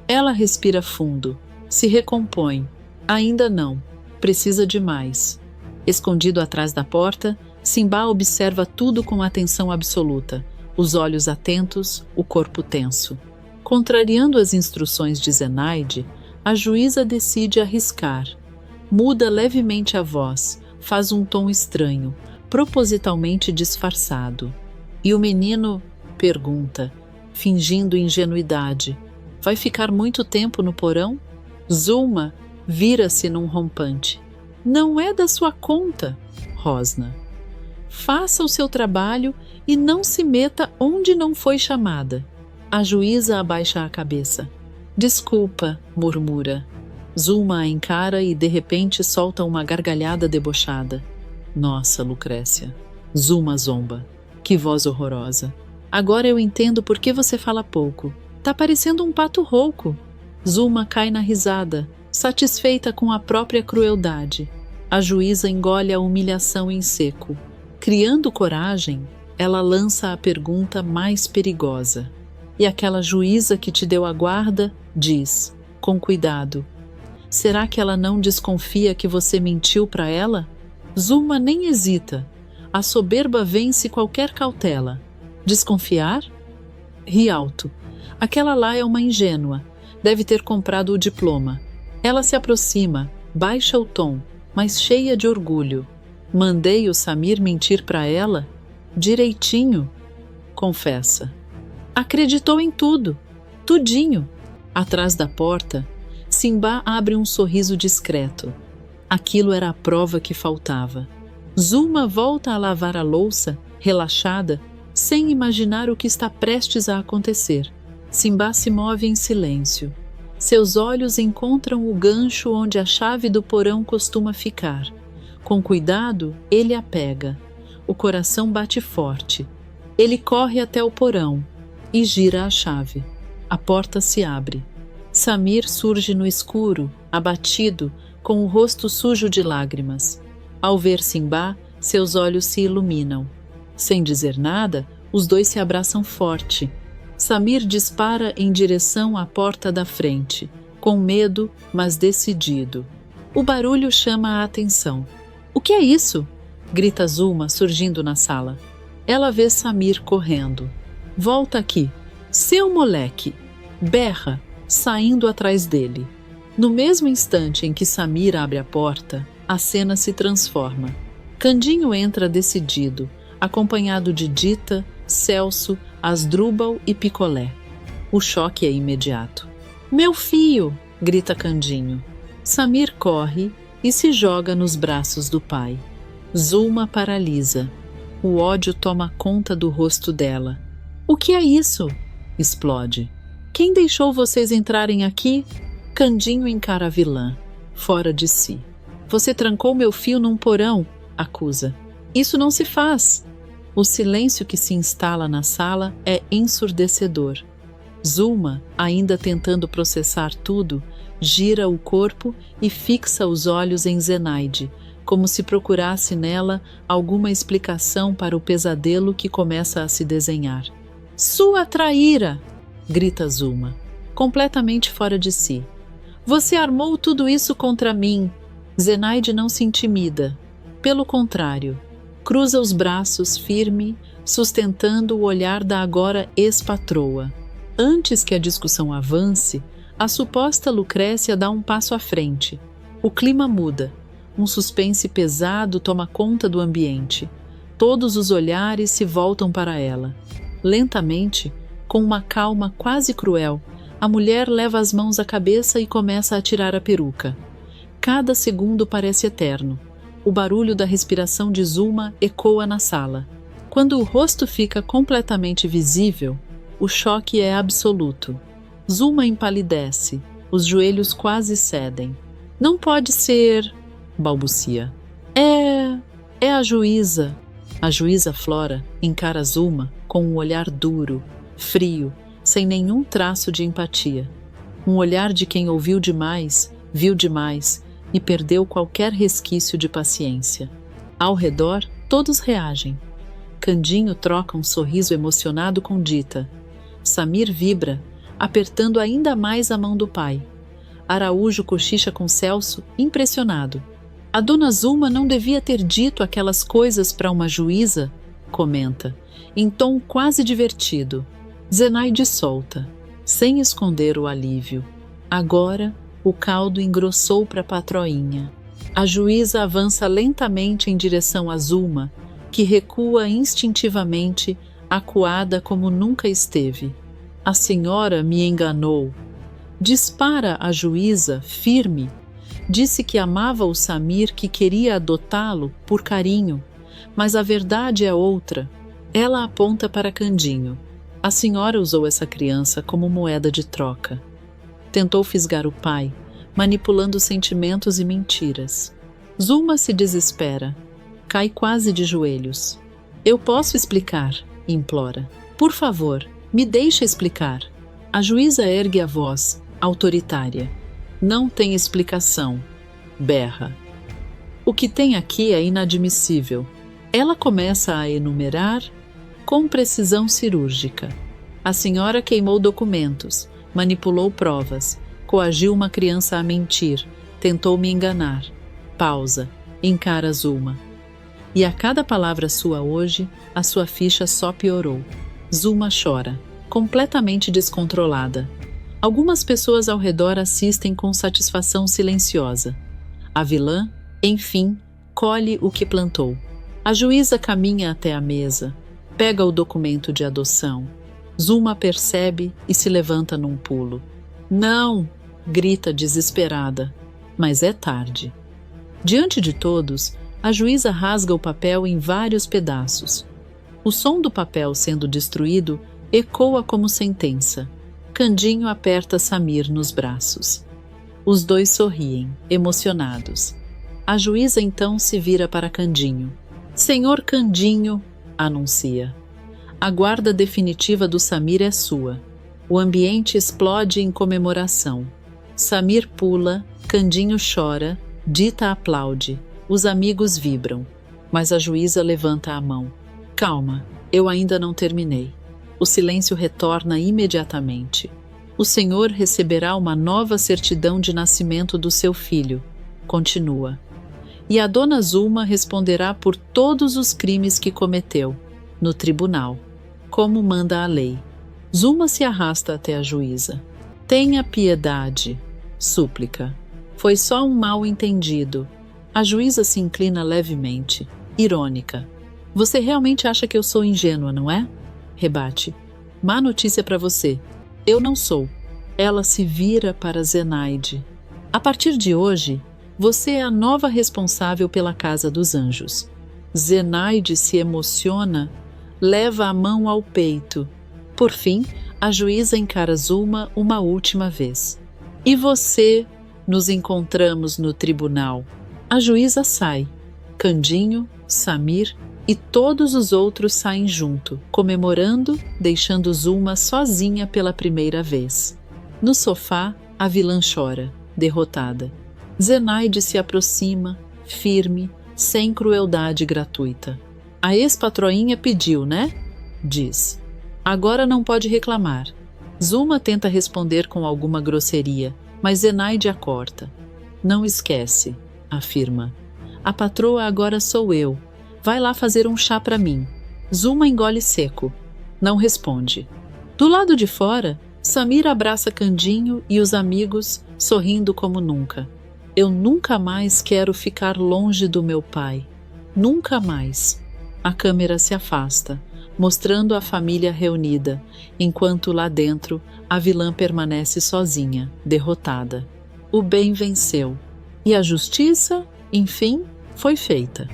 Ela respira fundo, se recompõe. Ainda não, precisa de mais. Escondido atrás da porta, Simba observa tudo com atenção absoluta, os olhos atentos, o corpo tenso. Contrariando as instruções de Zenaide, a juíza decide arriscar. Muda levemente a voz, faz um tom estranho, propositalmente disfarçado. E o menino pergunta, fingindo ingenuidade: vai ficar muito tempo no porão? Zulma vira-se num rompante. Não é da sua conta, rosna. Faça o seu trabalho e não se meta onde não foi chamada. A juíza abaixa a cabeça. Desculpa, murmura. Zulma a encara e de repente solta uma gargalhada debochada. Nossa, Lucrécia. Zulma zomba. Que voz horrorosa. Agora eu entendo por que você fala pouco. Tá parecendo um pato rouco. Zulma cai na risada, satisfeita com a própria crueldade. A juíza engole a humilhação em seco. Criando coragem, ela lança a pergunta mais perigosa. E aquela juíza que te deu a guarda diz, com cuidado: será que ela não desconfia que você mentiu para ela? Zulma nem hesita. A soberba vence qualquer cautela. Desconfiar? Ri alto. Aquela lá é uma ingênua. Deve ter comprado o diploma. Ela se aproxima, baixa o tom, mas cheia de orgulho. Mandei o Samir mentir para ela? Direitinho, confessa. Acreditou em tudo, tudinho. Atrás da porta, Simba abre um sorriso discreto. Aquilo era a prova que faltava. Zulma volta a lavar a louça, relaxada, sem imaginar o que está prestes a acontecer. Simba se move em silêncio. Seus olhos encontram o gancho onde a chave do porão costuma ficar. Com cuidado, ele a pega. O coração bate forte. Ele corre até o porão e gira a chave. A porta se abre. Samir surge no escuro, abatido, com o rosto sujo de lágrimas. Ao ver Simba, seus olhos se iluminam. Sem dizer nada, os dois se abraçam forte. Samir dispara em direção à porta da frente, com medo, mas decidido. O barulho chama a atenção. O que é isso? Grita Zulma, surgindo na sala. Ela vê Samir correndo. Volta aqui. Seu moleque! Berra, saindo atrás dele. No mesmo instante em que Samir abre a porta, a cena se transforma. Candinho entra decidido, acompanhado de Dita, Celso, Asdrúbal e Picolé. O choque é imediato. Meu filho! Grita Candinho. Samir corre e se joga nos braços do pai. Zulma paralisa. O ódio toma conta do rosto dela. O que é isso? Explode. Quem deixou vocês entrarem aqui? Candinho encara a vilã, fora de si. Você trancou meu filho num porão, acusa. Isso não se faz. O silêncio que se instala na sala é ensurdecedor. Zulma, ainda tentando processar tudo, gira o corpo e fixa os olhos em Zenaide, como se procurasse nela alguma explicação para o pesadelo que começa a se desenhar. Sua traíra! Grita Zulma, completamente fora de si. Você armou tudo isso contra mim. Zenaide não se intimida. Pelo contrário, cruza os braços firme, sustentando o olhar da agora ex-patroa. Antes que a discussão avance, a suposta Lucrécia dá um passo à frente. O clima muda. Um suspense pesado toma conta do ambiente. Todos os olhares se voltam para ela. Lentamente, com uma calma quase cruel, a mulher leva as mãos à cabeça e começa a tirar a peruca. Cada segundo parece eterno. O barulho da respiração de Zulma ecoa na sala. Quando o rosto fica completamente visível, o choque é absoluto. Zulma empalidece, os joelhos quase cedem. Não pode ser, balbucia. É a juíza. A juíza Flora encara Zulma com um olhar duro, frio, sem nenhum traço de empatia. Um olhar de quem ouviu demais, viu demais e perdeu qualquer resquício de paciência. Ao redor, todos reagem. Candinho troca um sorriso emocionado com Dita. Samir vibra, apertando ainda mais a mão do pai. Araújo cochicha com Celso, impressionado. A dona Zulma não devia ter dito aquelas coisas para uma juíza, comenta, em tom quase divertido. Zenaide solta, sem esconder o alívio. Agora, o caldo engrossou para a patroinha. A juíza avança lentamente em direção a Zulma, que recua instintivamente, acuada como nunca esteve. A senhora me enganou. Dispara a juíza, firme. Disse que amava o Samir, que queria adotá-lo por carinho, mas a verdade é outra. Ela aponta para Candinho. A senhora usou essa criança como moeda de troca. Tentou fisgar o pai, manipulando sentimentos e mentiras. Zulma se desespera. Cai quase de joelhos. Eu posso explicar, implora. Por favor, me deixe explicar. A juíza ergue a voz, autoritária. Não tem explicação, berra. O que tem aqui é inadmissível. Ela começa a enumerar com precisão cirúrgica. A senhora queimou documentos, manipulou provas, coagiu uma criança a mentir, tentou me enganar. Pausa, encara Zulma. E a cada palavra sua hoje, a sua ficha só piorou. Zulma chora, completamente descontrolada. Algumas pessoas ao redor assistem com satisfação silenciosa. A vilã, enfim, colhe o que plantou. A juíza caminha até a mesa, pega o documento de adoção. Zulma percebe e se levanta num pulo. Não! Grita desesperada. Mas é tarde. Diante de todos, a juíza rasga o papel em vários pedaços. O som do papel sendo destruído ecoa como sentença. Candinho aperta Samir nos braços. Os dois sorriem, emocionados. A juíza então se vira para Candinho. Senhor Candinho, anuncia. A guarda definitiva do Samir é sua. O ambiente explode em comemoração. Samir pula, Candinho chora, Dita aplaude. Os amigos vibram. Mas a juíza levanta a mão. Calma, eu ainda não terminei. O silêncio retorna imediatamente. O senhor receberá uma nova certidão de nascimento do seu filho. Continua. E a dona Zulma responderá por todos os crimes que cometeu, no tribunal, como manda a lei. Zulma se arrasta até a juíza. Tenha piedade, súplica. Foi só um mal-entendido. A juíza se inclina levemente, irônica. Você realmente acha que eu sou ingênua, não é? Rebate. Má notícia para você. Eu não sou. Ela se vira para Zenaide. A partir de hoje, você é a nova responsável pela Casa dos Anjos. Zenaide se emociona, leva a mão ao peito. Por fim, a juíza encara Zulma uma última vez. E você? Nos encontramos no tribunal. A juíza sai. Candinho, Samir e todos os outros saem junto, comemorando, deixando Zulma sozinha pela primeira vez. No sofá, a vilã chora, derrotada. Zenaide se aproxima, firme, sem crueldade gratuita. A ex-patroinha pediu, né? Diz. Agora não pode reclamar. Zulma tenta responder com alguma grosseria, mas Zenaide a corta. Não esquece, afirma. A patroa agora sou eu. Vai lá fazer um chá para mim. Zulma engole seco. Não responde. Do lado de fora, Samir abraça Candinho e os amigos, sorrindo como nunca. Eu nunca mais quero ficar longe do meu pai. Nunca mais. A câmera se afasta, mostrando a família reunida, enquanto lá dentro a vilã permanece sozinha, derrotada. O bem venceu. E a justiça, enfim, foi feita.